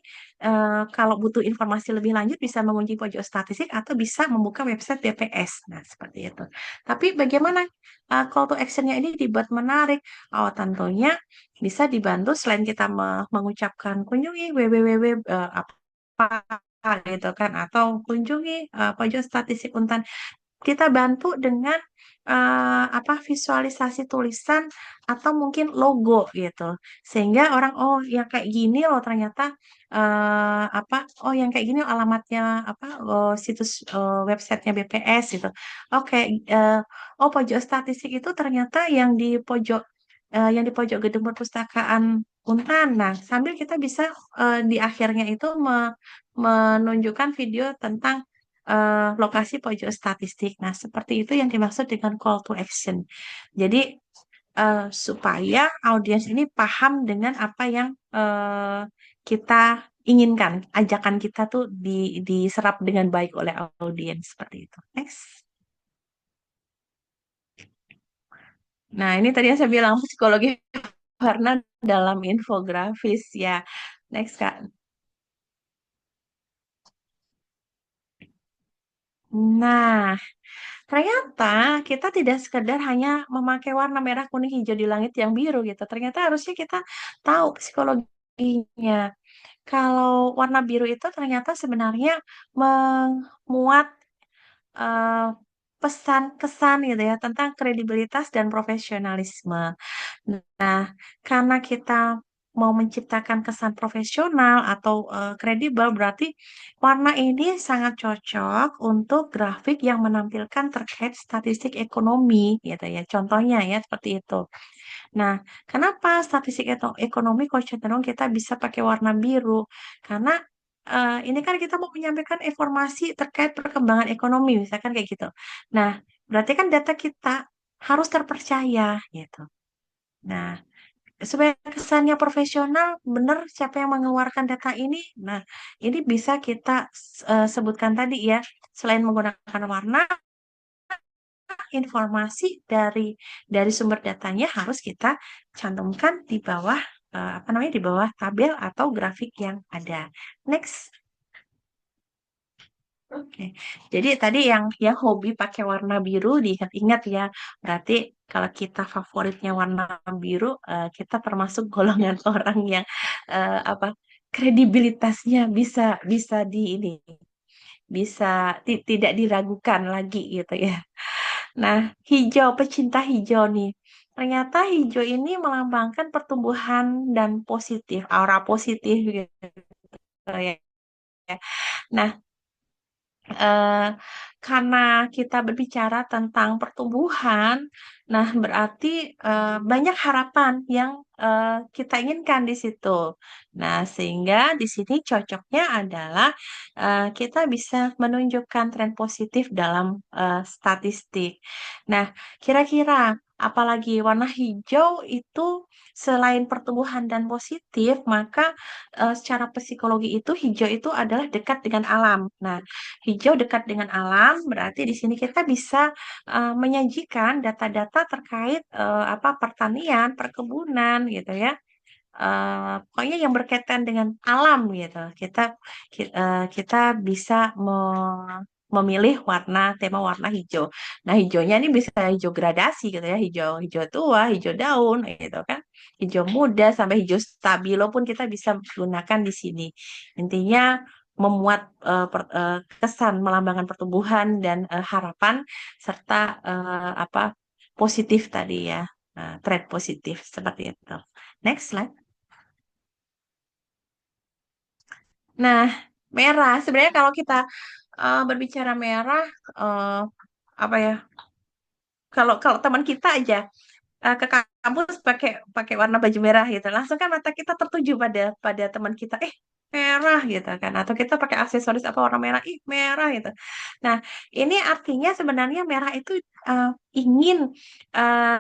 kalau butuh informasi lebih lanjut bisa mengunjungi pojok statistik atau bisa membuka website BPS. Nah, seperti itu. Tapi bagaimana call to action-nya ini dibuat menarik? Oh, tentunya bisa dibantu selain kita mengucapkan kunjungi www apa gitu kan atau kunjungi pojok statistik Untan kita bantu dengan apa visualisasi tulisan atau mungkin logo gitu sehingga orang oh yang kayak gini loh ternyata apa oh yang kayak gini alamatnya apa situs websitenya BPS gitu oke oh pojok statistik itu ternyata yang di pojok gedung perpustakaan Untan. Nah, sambil kita bisa di akhirnya itu menunjukkan video tentang lokasi pojok statistik. Nah, seperti itu yang dimaksud dengan call to action. Jadi, supaya audiens ini paham dengan apa yang kita inginkan. Ajakan kita tuh diserap dengan baik oleh audiens. Seperti itu. Next. Nah, ini tadi yang saya bilang psikologi karena dalam infografis ya. Next, Kak. Nah, ternyata kita tidak sekedar hanya memakai warna merah, kuning, hijau di langit yang biru gitu. Ternyata harusnya kita tahu psikologinya. Kalau warna biru itu ternyata sebenarnya memuat eh, pesan kesan gitu ya tentang kredibilitas dan profesionalisme. Nah, karena kita mau menciptakan kesan profesional atau kredibel, berarti warna ini sangat cocok untuk grafik yang menampilkan terkait statistik ekonomi, gitu ya. Contohnya ya seperti itu. Nah, kenapa statistik ekonomi kok cenderung kita bisa pakai warna biru? Karena ini kan kita mau menyampaikan informasi terkait perkembangan ekonomi, misalkan kayak gitu. Nah, berarti kan data kita harus terpercaya gitu. Nah, supaya kesannya profesional, benar siapa yang mengeluarkan data ini? Nah, ini bisa kita sebutkan tadi ya, selain menggunakan warna, informasi dari sumber datanya harus kita cantumkan di bawah apa namanya di bawah tabel atau grafik yang ada. Next. Oke. Jadi tadi yang hobi pakai warna biru diingat-ingat ya. Berarti kalau kita favoritnya warna biru, kita termasuk golongan orang yang apa kredibilitasnya bisa bisa di ini bisa tidak diragukan lagi gitu ya. Nah, hijau pecinta hijau nih. Ternyata hijau ini melambangkan pertumbuhan dan positif, aura positif gitu ya. Nah, eh, karena kita berbicara tentang pertumbuhan, nah berarti banyak harapan yang kita inginkan di situ. Nah, sehingga di sini cocoknya adalah kita bisa menunjukkan tren positif dalam statistik. Nah, kira-kira apalagi warna hijau itu selain pertumbuhan dan positif, maka secara psikologi itu hijau itu adalah dekat dengan alam. Nah, hijau dekat dengan alam berarti di sini kita bisa menyajikan data-data terkait apa pertanian, perkebunan gitu ya. Pokoknya yang berkaitan dengan alam gitu. Kita bisa memilih tema warna hijau. Nah, hijaunya ini bisa hijau gradasi gitu ya, hijau hijau tua, hijau daun gitu kan. Hijau muda sampai hijau stabilo pun kita bisa gunakan di sini. Intinya memuat kesan melambangkan pertumbuhan dan harapan serta apa positif tadi ya. Tren positif seperti itu. Next slide. Nah, merah. Sebenarnya kalau kita berbicara merah, eh, apa ya? Kalau kalau teman kita aja ke kampus pakai pakai warna baju merah gitu, langsung kan mata kita tertuju pada pada teman kita. Merah gitu kan. Atau kita pakai aksesoris apa warna merah, ih merah gitu. Nah, ini artinya sebenarnya merah itu eh, ingin eh,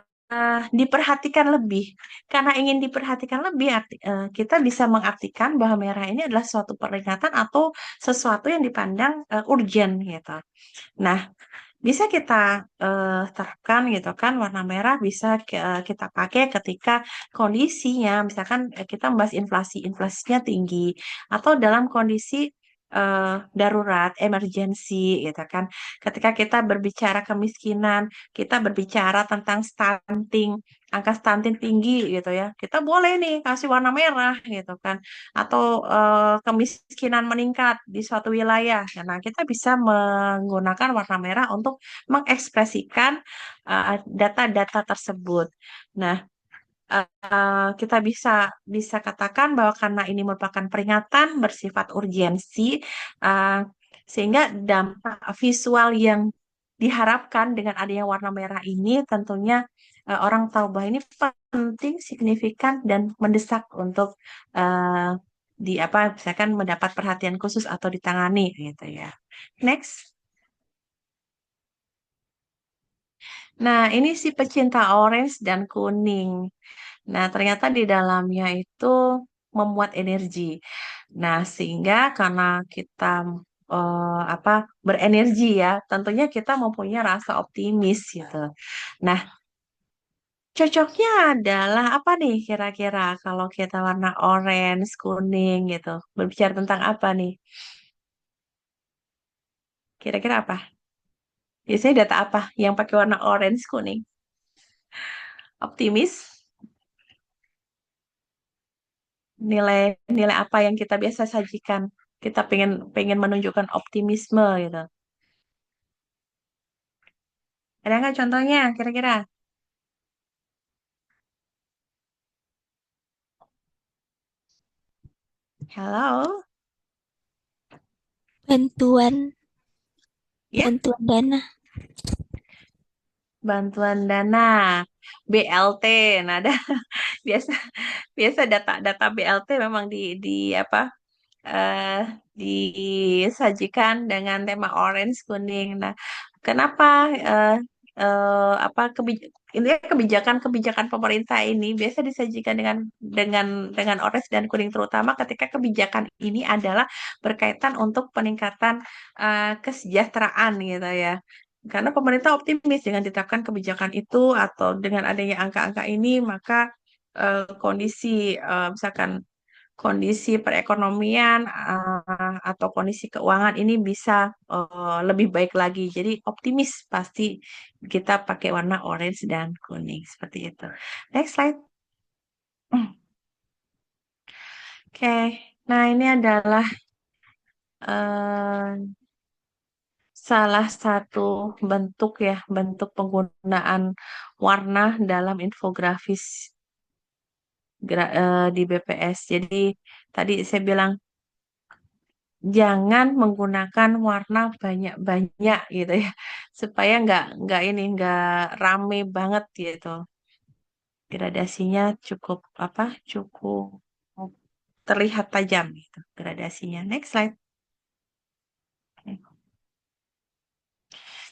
diperhatikan lebih. Karena ingin diperhatikan lebih, kita bisa mengartikan bahwa merah ini adalah suatu peringatan atau sesuatu yang dipandang urgent gitu. Nah, bisa kita terapkan gitu kan warna merah bisa kita pakai ketika kondisinya misalkan kita membahas inflasinya tinggi atau dalam kondisi darurat emergency gitu kan ketika kita berbicara kemiskinan kita berbicara tentang stunting angka stunting tinggi gitu ya kita boleh nih kasih warna merah gitu kan atau kemiskinan meningkat di suatu wilayah. Nah, kita bisa menggunakan warna merah untuk mengekspresikan data-data tersebut. Nah, kita bisa bisa katakan bahwa karena ini merupakan peringatan bersifat urgensi, uh, sehingga dampak visual yang diharapkan dengan adanya warna merah ini tentunya orang tahu bahwa ini penting, signifikan dan mendesak untuk uh, di apa misalkan mendapat perhatian khusus atau ditangani gitu ya. Next. Nah, ini si pecinta orange dan kuning. Nah, ternyata di dalamnya itu memuat energi. Nah, sehingga karena kita apa berenergi ya, tentunya kita mempunyai rasa optimis gitu. Nah, cocoknya adalah apa nih kira-kira kalau kita warna orange, kuning gitu. Berbicara tentang apa nih? Kira-kira apa? Biasanya data apa yang pakai warna orange, kuning? Optimis? Nilai-nilai apa yang kita biasa sajikan? Kita pengen pengen menunjukkan optimisme gitu. Ada nggak contohnya kira-kira? Halo, Bantuan, ya, bantuan dana. bantuan dana BLT. Nah, ada biasa biasa data-data BLT memang di apa eh, disajikan dengan tema orange kuning. Nah, kenapa apa kebijakan-kebijakan pemerintah ini biasa disajikan dengan orange dan kuning terutama ketika kebijakan ini adalah berkaitan untuk peningkatan kesejahteraan gitu ya. Karena pemerintah optimis dengan ditetapkan kebijakan itu atau dengan adanya angka-angka ini maka kondisi misalkan kondisi perekonomian atau kondisi keuangan ini bisa lebih baik lagi. Jadi optimis pasti kita pakai warna orange dan kuning seperti itu. Next slide. Oke, nah ini adalah eh, salah satu bentuk ya, bentuk penggunaan warna dalam infografis di BPS. Jadi tadi saya bilang jangan menggunakan warna banyak-banyak gitu ya supaya nggak ini nggak rame banget gitu gradasinya cukup apa cukup terlihat tajam gitu gradasinya next slide.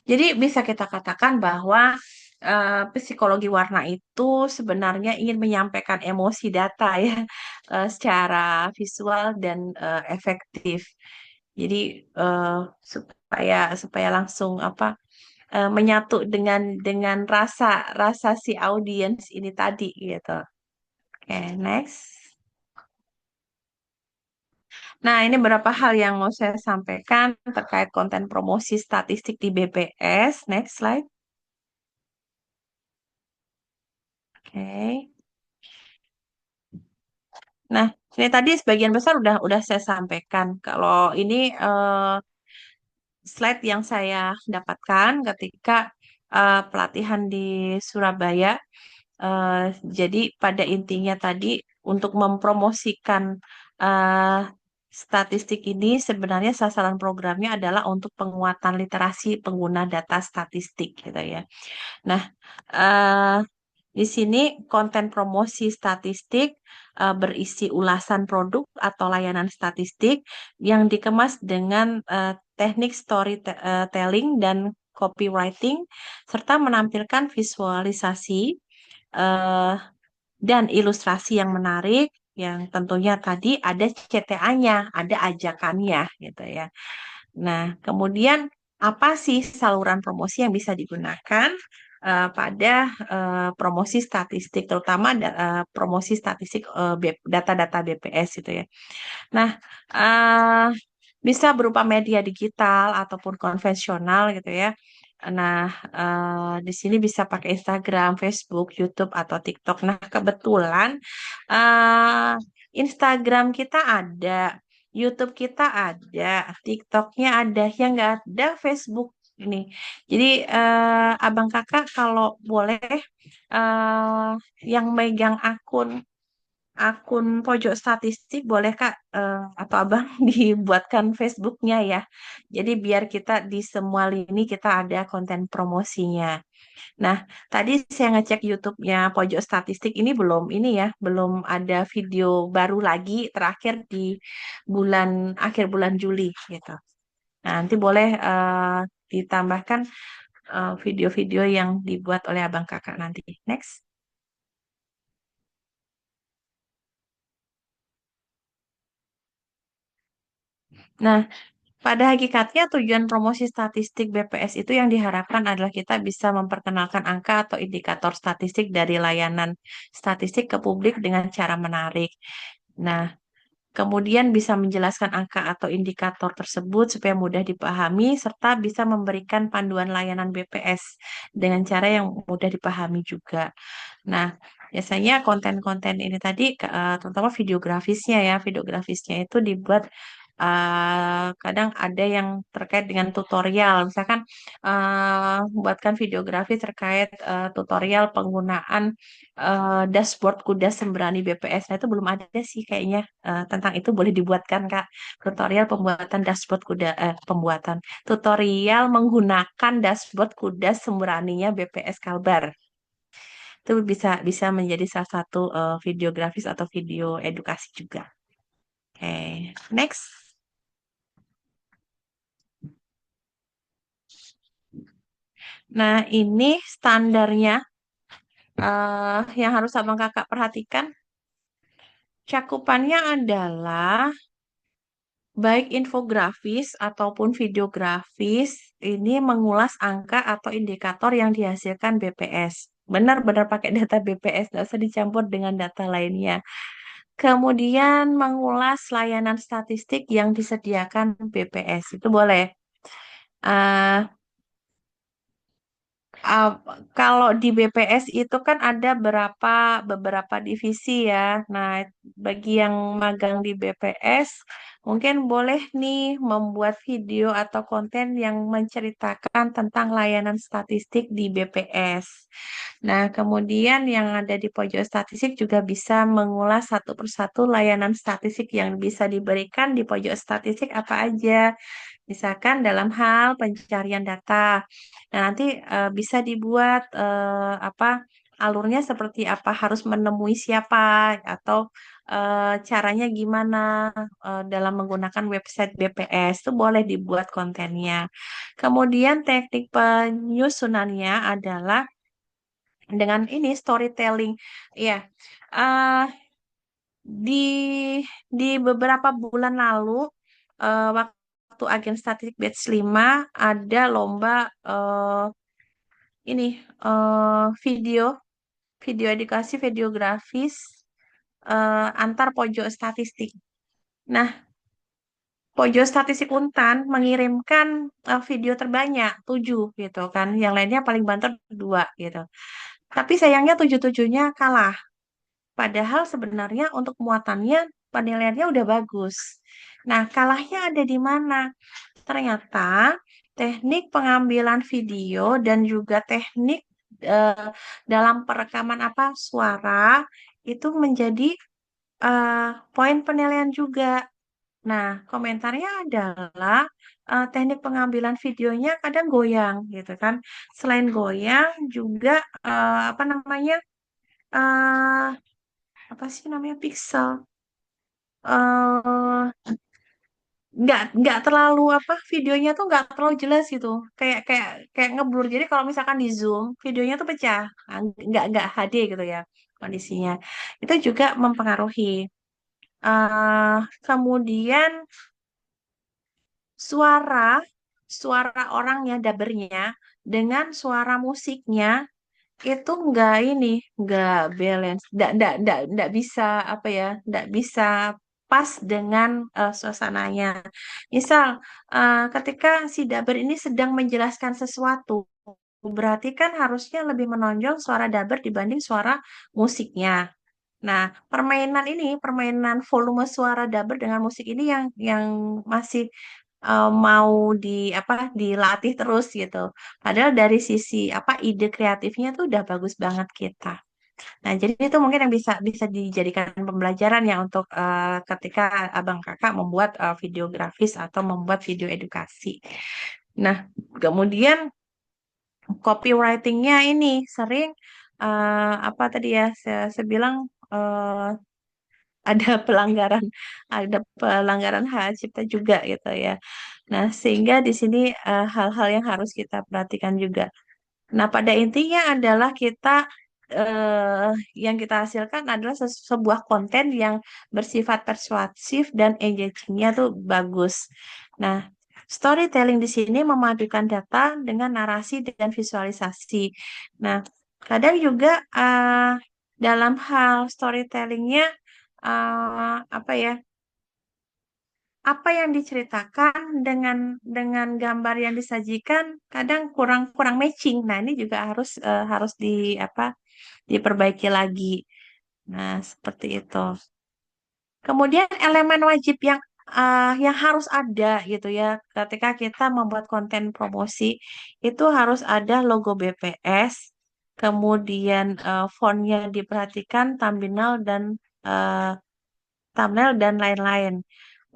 Jadi bisa kita katakan bahwa psikologi warna itu sebenarnya ingin menyampaikan emosi data ya secara visual dan efektif. Jadi eh, supaya supaya langsung apa menyatu dengan rasa rasa si audiens ini tadi gitu. Oke, next. Nah, ini beberapa hal yang mau saya sampaikan terkait konten promosi statistik di BPS. Next slide. Oke. Nah, ini tadi sebagian besar udah saya sampaikan. Kalau ini slide yang saya dapatkan ketika pelatihan di Surabaya. Jadi pada intinya tadi untuk mempromosikan eh, statistik ini sebenarnya sasaran programnya adalah untuk penguatan literasi pengguna data statistik gitu ya. Nah, eh, di sini konten promosi statistik berisi ulasan produk atau layanan statistik yang dikemas dengan teknik storytelling dan copywriting serta menampilkan visualisasi eh, dan ilustrasi yang menarik yang tentunya tadi ada CTA-nya, ada ajakannya gitu ya. Nah, kemudian apa sih saluran promosi yang bisa digunakan pada promosi statistik, terutama promosi statistik data-data BPS itu ya. Nah, eh, bisa berupa media digital ataupun konvensional gitu ya. Nah, di sini bisa pakai Instagram, Facebook, YouTube, atau TikTok. Nah, kebetulan eh, Instagram kita ada, YouTube kita ada, TikToknya ada, yang nggak ada Facebook ini. Jadi, abang kakak kalau boleh eh, yang megang akun pojok statistik boleh Kak atau Abang dibuatkan Facebooknya ya. Jadi biar kita di semua lini kita ada konten promosinya. Nah, tadi saya ngecek YouTube-nya pojok statistik ini belum ini ya, belum ada video baru lagi terakhir di bulan akhir bulan Juli gitu. Nah, nanti boleh ditambahkan video-video yang dibuat oleh Abang Kakak nanti. Next. Nah, pada hakikatnya tujuan promosi statistik BPS itu yang diharapkan adalah kita bisa memperkenalkan angka atau indikator statistik dari layanan statistik ke publik dengan cara menarik. Nah, kemudian bisa menjelaskan angka atau indikator tersebut supaya mudah dipahami serta bisa memberikan panduan layanan BPS dengan cara yang mudah dipahami juga. Nah, biasanya konten-konten ini tadi, terutama videografisnya ya, videografisnya itu dibuat kadang ada yang terkait dengan tutorial, misalkan membuatkan videografi terkait tutorial penggunaan dashboard kuda sembrani BPS. Nah, itu belum ada sih kayaknya tentang itu boleh dibuatkan Kak. Tutorial pembuatan dashboard kuda, pembuatan tutorial menggunakan dashboard kuda sembraninya BPS Kalbar. Itu bisa bisa menjadi salah satu videografis atau video edukasi juga. Oke, next. Nah, ini standarnya yang harus abang kakak perhatikan. Cakupannya adalah baik infografis ataupun videografis ini mengulas angka atau indikator yang dihasilkan BPS. Benar-benar pakai data BPS, nggak usah dicampur dengan data lainnya. Kemudian mengulas layanan statistik yang disediakan BPS. Itu boleh. Eh, Uh, Kalau di BPS itu kan ada beberapa divisi ya. Nah, bagi yang magang di BPS, mungkin boleh nih membuat video atau konten yang menceritakan tentang layanan statistik di BPS. Nah, kemudian yang ada di pojok statistik juga bisa mengulas satu persatu layanan statistik yang bisa diberikan di pojok statistik apa aja. Misalkan dalam hal pencarian data. Nah, nanti bisa dibuat apa alurnya seperti apa, harus menemui siapa atau caranya gimana dalam menggunakan website BPS itu boleh dibuat kontennya. Kemudian teknik penyusunannya adalah dengan ini storytelling. Ya, eh di beberapa bulan lalu, waktu agen statistik batch 5 ada lomba ini video video edukasi videografis antar pojok statistik. Nah, pojok statistik Untan mengirimkan video terbanyak 7 gitu kan, yang lainnya paling banter 2 gitu. Tapi sayangnya 7-7-nya kalah. Padahal sebenarnya untuk muatannya penilaiannya udah bagus. Nah, kalahnya ada di mana? Ternyata teknik pengambilan video dan juga teknik eh, dalam perekaman apa suara itu menjadi poin penilaian juga. Nah, komentarnya adalah teknik pengambilan videonya kadang goyang gitu kan. Selain goyang juga apa namanya? eh apa sih namanya pixel? eh nggak terlalu apa videonya tuh nggak terlalu jelas gitu kayak kayak kayak ngeblur jadi kalau misalkan di zoom videonya tuh pecah. Nah, nggak HD gitu ya kondisinya itu juga mempengaruhi. eh Kemudian suara suara orangnya dabernya dengan suara musiknya itu nggak balance, nggak bisa apa ya, nggak bisa pas dengan suasananya. Misal ketika si Daber ini sedang menjelaskan sesuatu, berarti kan harusnya lebih menonjol suara Daber dibanding suara musiknya. Nah, permainan volume suara Daber dengan musik ini yang masih mau dilatih terus gitu. Padahal dari sisi apa ide kreatifnya tuh udah bagus banget kita. Nah, jadi itu mungkin yang bisa bisa dijadikan pembelajaran ya untuk ketika abang kakak membuat video grafis atau membuat video edukasi. Nah, kemudian copywritingnya ini sering apa tadi ya saya bilang ada pelanggaran hak cipta juga gitu ya. Nah, sehingga di sini hal-hal yang harus kita perhatikan juga. Nah, pada intinya adalah eh, yang kita hasilkan adalah sebuah konten yang bersifat persuasif dan engagingnya tuh bagus. Nah, storytelling di sini memadukan data dengan narasi dan visualisasi. Nah, kadang juga dalam hal storytellingnya apa ya? Apa yang diceritakan dengan gambar yang disajikan kadang kurang kurang matching. Nah, ini juga harus diperbaiki lagi. Nah, seperti itu. Kemudian elemen wajib yang harus ada gitu ya ketika kita membuat konten promosi itu harus ada logo BPS, kemudian fontnya diperhatikan, eh, thumbnail dan lain-lain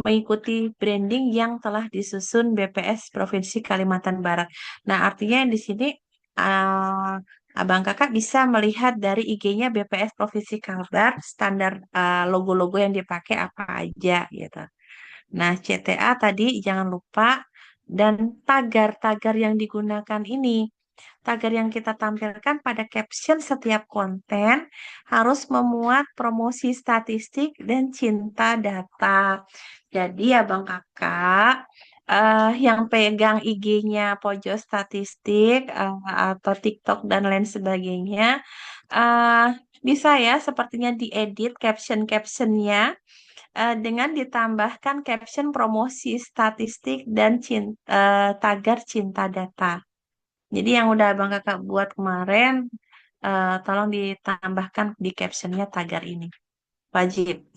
mengikuti branding yang telah disusun BPS Provinsi Kalimantan Barat. Nah, artinya di sini uh, Abang Kakak bisa melihat dari IG-nya BPS Provinsi Kalbar, standar logo-logo yang dipakai apa aja gitu. Nah, CTA tadi jangan lupa dan tagar-tagar yang digunakan ini. Tagar yang kita tampilkan pada caption setiap konten harus memuat promosi statistik dan cinta data. Jadi ya Bang Kakak, yang pegang IG-nya pojok statistik atau TikTok dan lain sebagainya, eh, bisa ya sepertinya diedit caption-captionnya dengan ditambahkan caption promosi statistik dan tagar cinta data. Jadi yang udah Abang Kakak buat kemarin, tolong ditambahkan di captionnya tagar ini. Wajib.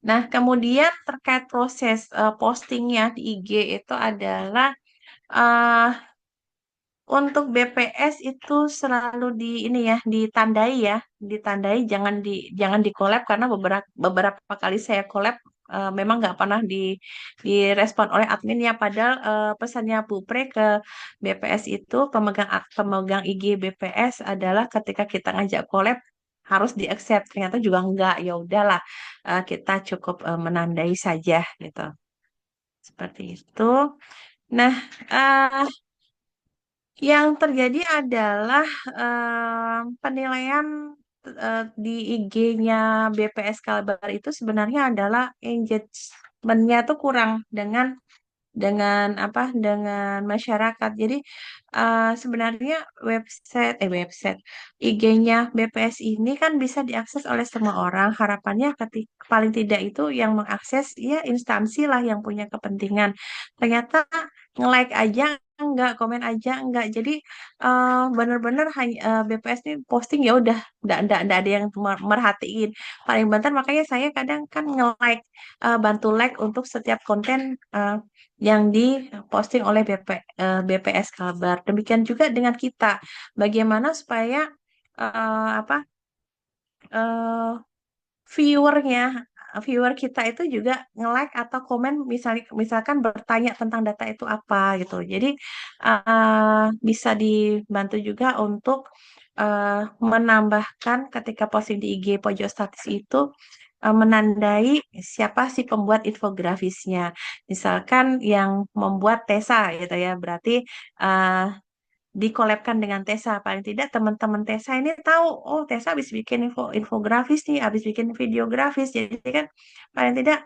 Nah, kemudian terkait proses postingnya di IG itu adalah eh, untuk BPS itu selalu ditandai jangan di collab karena beberapa beberapa kali saya collab memang nggak pernah direspon oleh adminnya padahal pesannya Bu Pre ke BPS itu pemegang IG BPS adalah ketika kita ngajak collab harus di accept ternyata juga enggak ya udahlah kita cukup menandai saja gitu seperti itu. Nah, Yang terjadi adalah penilaian di IG-nya BPS Kalbar itu sebenarnya adalah engagement-nya tuh kurang dengan masyarakat. Jadi sebenarnya website IG-nya BPS ini kan bisa diakses oleh semua orang. Harapannya paling tidak itu yang mengakses ya instansi lah yang punya kepentingan. Ternyata nge-like aja enggak, komen aja enggak. Jadi bener-bener hanya BPS ini posting ya udah enggak ada yang merhatiin. Paling banter makanya saya kadang kan nge-like bantu like untuk setiap konten yang diposting oleh BPS Kalbar. Demikian juga dengan kita. Bagaimana supaya apa eh, viewernya, viewer kita itu juga nge-like atau komen misalkan bertanya tentang data itu apa gitu. Jadi bisa dibantu juga untuk menambahkan ketika posting di IG pojok status itu menandai siapa sih pembuat infografisnya. Misalkan yang membuat Tesa gitu ya, berarti uh, dikolabkan dengan Tesa. Paling tidak teman-teman Tesa ini tahu, oh Tesa habis bikin infografis nih, habis bikin videografis. Jadi kan paling tidak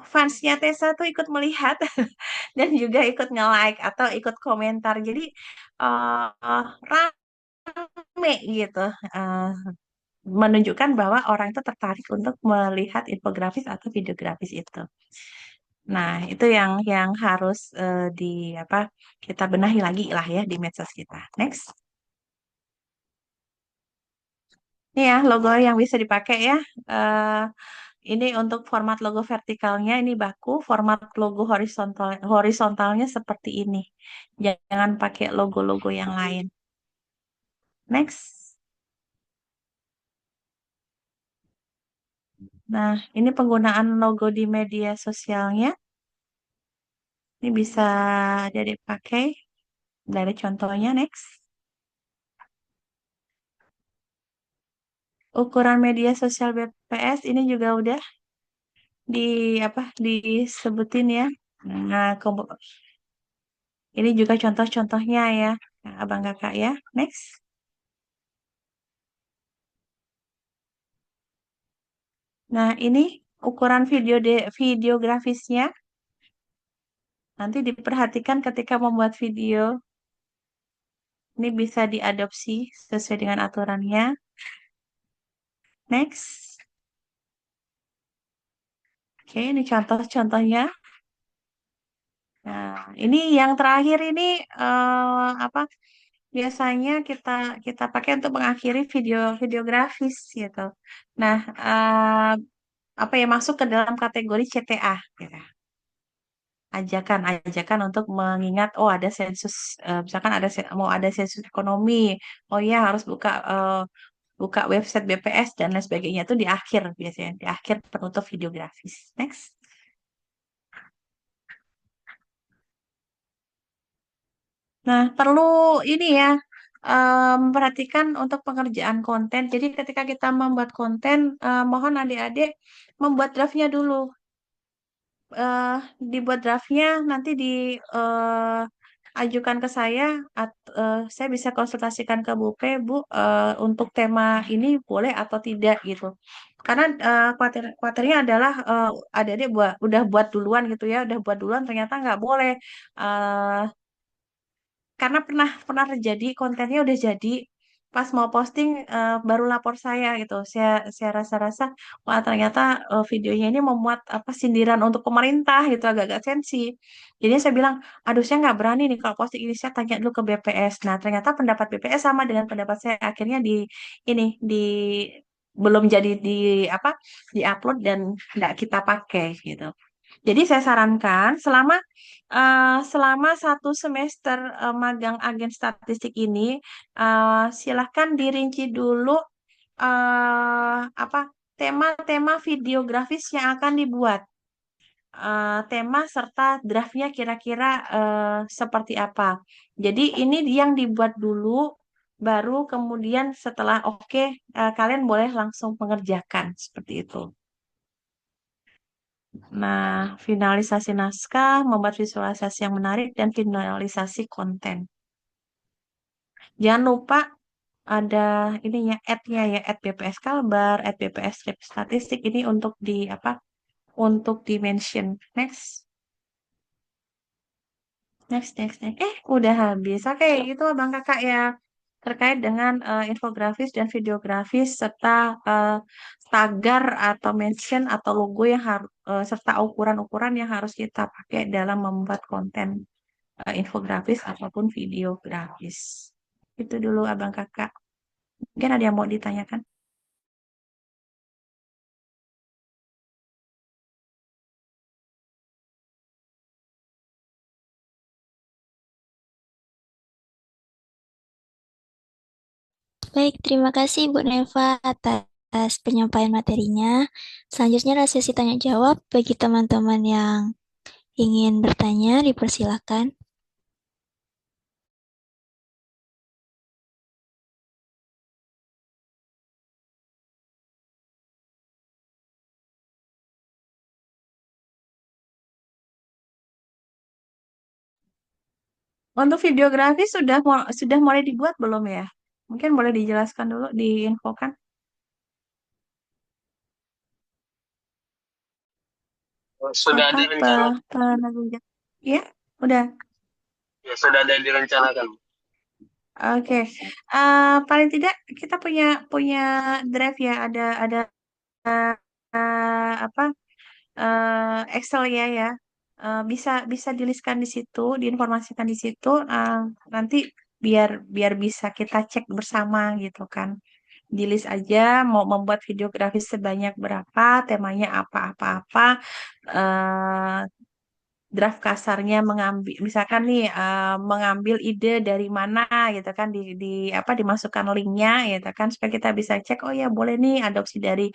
fansnya Tesa tuh ikut melihat dan juga ikut nge-like atau ikut komentar. Jadi rame gitu. Uh, Menunjukkan bahwa orang itu tertarik untuk melihat infografis atau videografis itu. Nah, itu yang harus di apa kita benahi lagi lah ya di medsos kita. Next. Ini ya logo yang bisa dipakai ya. Eh, ini untuk format logo vertikalnya ini baku, format logo horizontalnya seperti ini. Jangan pakai logo-logo yang lain. Next. Nah, ini penggunaan logo di media sosialnya. Ini bisa jadi pakai dari contohnya next. Ukuran media sosial BPS ini juga udah di disebutin ya. Nah, ini juga contoh-contohnya ya, nah, abang kakak ya. Next. Nah, ini ukuran videografisnya. Nanti diperhatikan ketika membuat video. Ini bisa diadopsi sesuai dengan aturannya. Next. Oke, ini contoh-contohnya. Nah, ini yang terakhir ini apa? Biasanya kita kita pakai untuk mengakhiri videografis gitu. Nah, apa ya masuk ke dalam kategori CTA, gitu. Ajakan untuk mengingat oh ada sensus misalkan mau ada sensus ekonomi. Oh ya harus buka website BPS dan lain sebagainya itu di akhir biasanya, di akhir penutup videografis. Next. Nah, perlu ini ya, memperhatikan untuk pengerjaan konten. Jadi ketika kita membuat konten, mohon adik-adik membuat draftnya dulu. eh Dibuat draftnya, nanti ajukan ke saya, saya bisa konsultasikan ke Bu P, Bu, untuk tema ini boleh atau tidak gitu. Karena khawatirnya adalah adik-adik udah buat duluan gitu ya, udah buat duluan ternyata nggak boleh. Eh, karena pernah pernah terjadi kontennya udah jadi pas mau posting baru lapor saya gitu saya rasa-rasa wah ternyata videonya ini memuat apa sindiran untuk pemerintah gitu agak-agak sensi jadi saya bilang aduh saya nggak berani nih kalau posting ini saya tanya dulu ke BPS nah ternyata pendapat BPS sama dengan pendapat saya akhirnya ini di belum jadi apa diupload dan nggak kita pakai gitu jadi saya sarankan selama satu semester magang agen statistik ini, silahkan dirinci dulu apa tema-tema videografis yang akan dibuat. Tema serta draftnya kira-kira seperti apa. Jadi ini yang dibuat dulu, baru kemudian setelah oke, kalian boleh langsung mengerjakan seperti itu. Nah, finalisasi naskah, membuat visualisasi yang menarik, dan finalisasi konten. Jangan lupa ada ininya ad-nya ya, ad BPS Kalbar, ad BPS Statistik ini untuk di apa? Untuk di mention. Next, next. Udah habis. Oke, itu Abang Kakak ya terkait dengan infografis dan videografis serta eh, tagar atau mention atau logo yang harus serta ukuran-ukuran yang harus kita pakai dalam membuat konten infografis ataupun videografis. Itu dulu Abang Kakak. Mungkin ada yang mau ditanyakan? Baik, terima kasih Bu Neva atas penyampaian materinya. Selanjutnya adalah sesi tanya jawab bagi teman-teman yang ingin bertanya, dipersilakan. Untuk videografi sudah mulai dibuat belum ya? Mungkin boleh dijelaskan dulu, diinfokan. Sudah Apa ada rencana, penerbitan? Ya, udah. ya sudah ada direncanakan. Oke. Paling tidak kita punya punya drive ya, ada apa Excel ya. Bisa bisa diliskan di situ, diinformasikan di situ. Nanti biar biar bisa kita cek bersama gitu kan. Di list aja mau membuat videografi sebanyak berapa, temanya apa-apa-apa, draft kasarnya mengambil misalkan nih mengambil ide dari mana gitu kan di apa dimasukkan linknya gitu kan supaya kita bisa cek oh ya boleh nih adopsi dari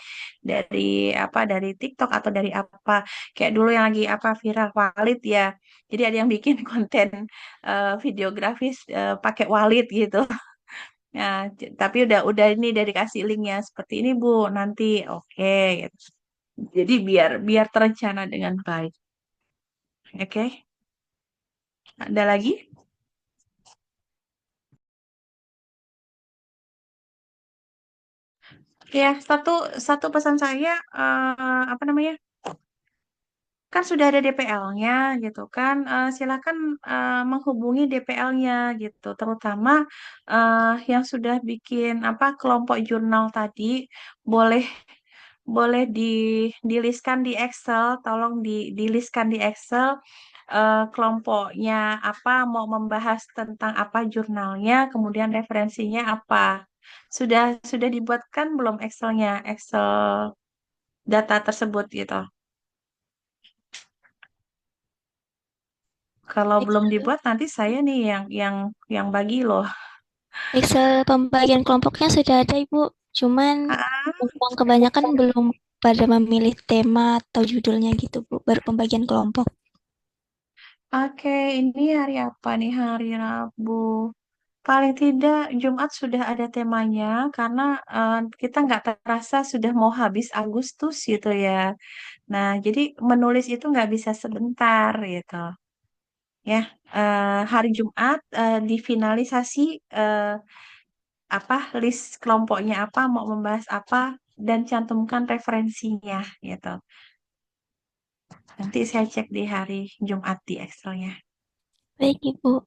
apa dari TikTok atau dari apa kayak dulu yang lagi apa viral Walid ya jadi ada yang bikin konten videografis pakai Walid gitu. Nah, tapi udah ini dari kasih linknya seperti ini Bu nanti oke gitu. Jadi biar biar terencana dengan baik. Oke, ada lagi? Ya, satu satu pesan saya apa namanya? Kan sudah ada DPL-nya gitu kan. Silakan menghubungi DPL-nya gitu, terutama yang sudah bikin apa kelompok jurnal tadi boleh boleh diliskan di Excel, tolong diliskan di Excel kelompoknya apa mau membahas tentang apa jurnalnya, kemudian referensinya apa. Sudah dibuatkan belum Excelnya, Excel data tersebut gitu. Kalau belum Excel, dibuat nanti saya nih yang bagi loh. Excel pembagian kelompoknya sudah ada, Ibu. Cuman Ah, memang kebanyakan belum pada memilih tema atau judulnya gitu, Bu, baru pembagian kelompok. oke, ini hari apa nih? Hari Rabu. Paling tidak Jumat sudah ada temanya karena kita nggak terasa sudah mau habis Agustus gitu ya. Nah, jadi menulis itu nggak bisa sebentar gitu. Ya, hari Jumat difinalisasi apa list kelompoknya apa, mau membahas apa, dan cantumkan referensinya gitu. Nanti saya cek di hari Jumat di Excelnya. Baik, Ibu.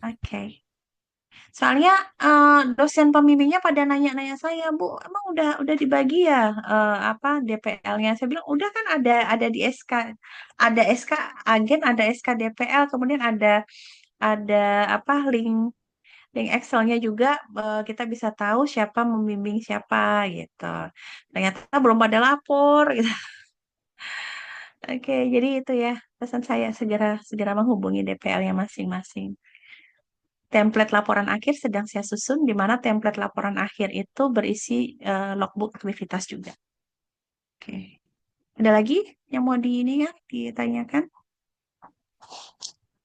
Oke. Soalnya dosen pembimbingnya pada nanya-nanya saya, Bu, emang udah dibagi ya apa DPL-nya? Saya bilang udah kan ada di SK, ada SK agen, ada SK DPL, kemudian ada apa link Excel-nya juga kita bisa tahu siapa membimbing siapa gitu. Ternyata belum pada lapor gitu. Oke, jadi itu ya pesan saya segera segera menghubungi DPL-nya masing-masing. Template laporan akhir sedang saya susun, di mana template laporan akhir itu berisi logbook aktivitas juga. Oke, ada lagi yang mau di ini ya ditanyakan?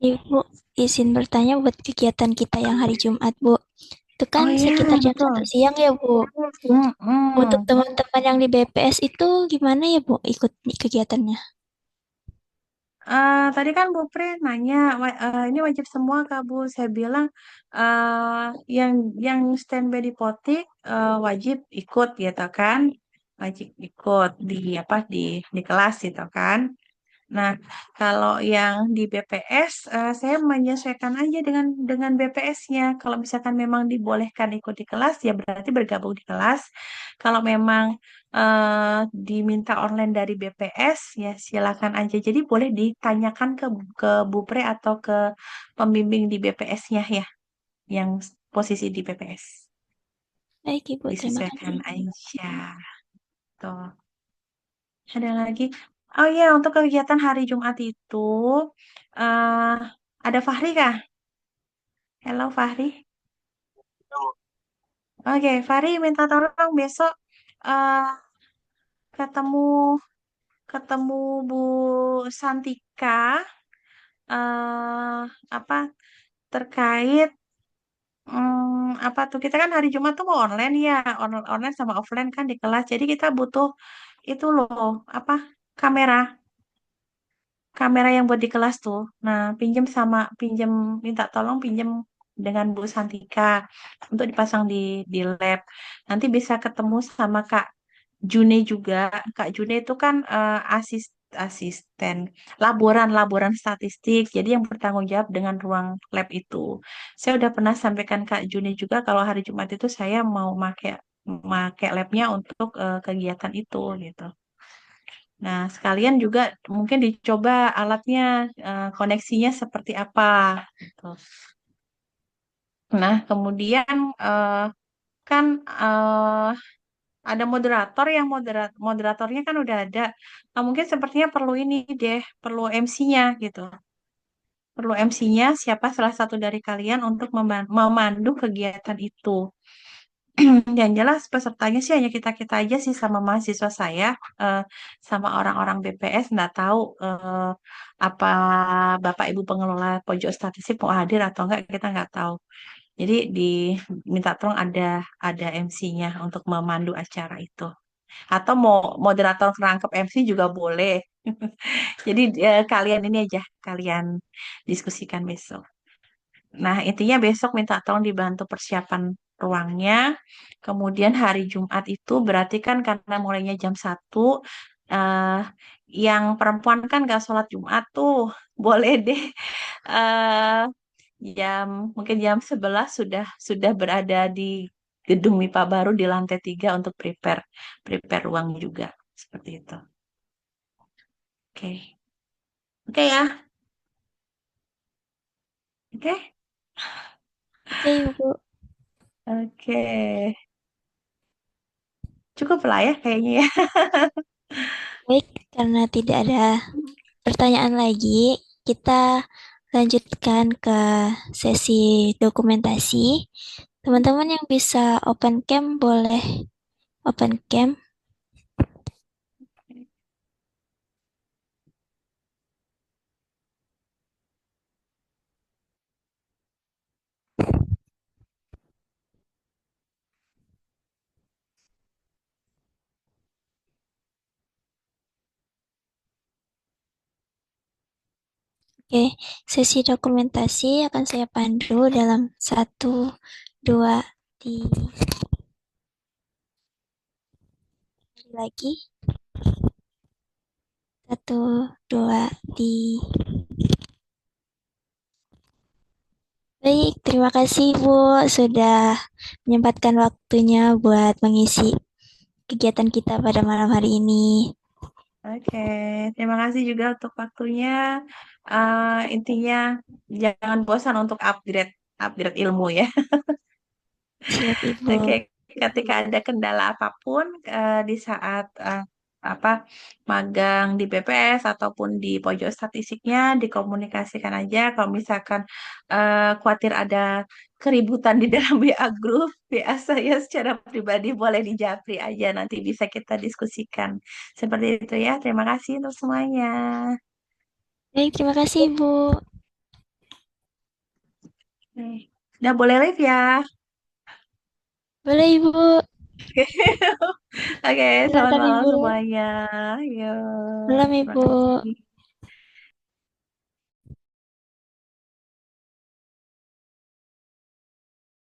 Ibu, izin bertanya buat kegiatan kita yang hari Jumat, Bu. Itu kan Oh iya, sekitar jam betul. 1 siang ya, Bu. Untuk Mm-mm. teman-teman yang di BPS itu gimana ya, Bu, ikut kegiatannya? Tadi kan Bu Pre nanya, ini wajib semua Kak Bu. Saya bilang yang standby di Potik wajib ikut gitu kan, wajib ikut di apa di kelas gitu kan. Nah, kalau yang di BPS, saya menyesuaikan aja dengan BPS-nya. Kalau misalkan memang dibolehkan ikut di kelas, ya berarti bergabung di kelas. Kalau memang diminta online dari BPS, ya silakan aja. Jadi boleh ditanyakan ke Bupre atau ke pembimbing di BPS-nya ya, yang posisi di BPS. Baik, Ibu. Terima Disesuaikan kasih. aja. Tuh. Ada lagi? Oh iya, untuk kegiatan hari Jumat itu eh ada Fahri kah? Halo Fahri. Oke, Fahri minta tolong besok eh ketemu ketemu Bu Santika eh apa terkait apa tuh kita kan hari Jumat tuh mau online ya, online sama offline kan di kelas. Jadi kita butuh itu loh, apa kamera kamera yang buat di kelas tuh. Nah, pinjam minta tolong pinjam dengan Bu Santika untuk dipasang di lab. Nanti bisa ketemu sama Kak June juga. Kak June itu kan asisten laboran statistik. Jadi yang bertanggung jawab dengan ruang lab itu. Saya udah pernah sampaikan Kak June juga kalau hari Jumat itu saya mau make labnya untuk kegiatan itu gitu. Nah, sekalian juga mungkin dicoba alatnya, koneksinya seperti apa. Gitu. Nah, kemudian kan ada moderator yang moderatornya kan udah ada. Nah, mungkin sepertinya perlu ini deh, perlu MC-nya gitu. Perlu MC-nya siapa salah satu dari kalian untuk memandu kegiatan itu. Yang jelas pesertanya sih hanya kita-kita aja sih sama mahasiswa saya, eh, sama orang-orang BPS, nggak tahu apa Bapak Ibu pengelola pojok statistik mau hadir atau enggak, kita nggak tahu. Jadi diminta tolong ada MC-nya untuk memandu acara itu. Atau mau moderator kerangkep MC juga boleh. Jadi kalian ini aja, kalian diskusikan besok. Nah, intinya besok minta tolong dibantu persiapan ruangnya. Kemudian hari Jumat itu berarti kan karena mulainya jam 1, eh, yang perempuan kan gak sholat Jumat tuh. Boleh deh eh, mungkin jam 11 sudah berada di gedung MIPA baru di lantai 3 untuk prepare prepare ruang juga. Seperti itu. Oke. Oke ya. Oke. Oke, Ibu. Oke. Cukup lah ya kayaknya ya. Baik, karena tidak ada pertanyaan lagi, kita lanjutkan ke sesi dokumentasi. Teman-teman yang bisa open cam boleh open cam. Oke, sesi dokumentasi akan saya pandu dalam 1, 2, 3 lagi. 1, 2, 3. Baik, terima kasih Bu sudah menyempatkan waktunya buat mengisi kegiatan kita pada malam hari ini. Oke, terima kasih juga untuk waktunya. Intinya jangan bosan untuk upgrade upgrade ilmu ya. Siap Ibu. Oke, ketika ada kendala apapun di saat apa magang di BPS ataupun di pojok statistiknya dikomunikasikan aja. Kalau misalkan khawatir ada keributan di dalam WA group, WA saya secara pribadi boleh dijapri aja. Nanti bisa kita diskusikan. Seperti itu ya. Terima kasih untuk semuanya. Baik, terima kasih Ibu. Nih, udah boleh live ya. Boleh Ibu. Oke, selamat Silakan malam Ibu. semuanya. Yo, Malam terima Ibu. kasih.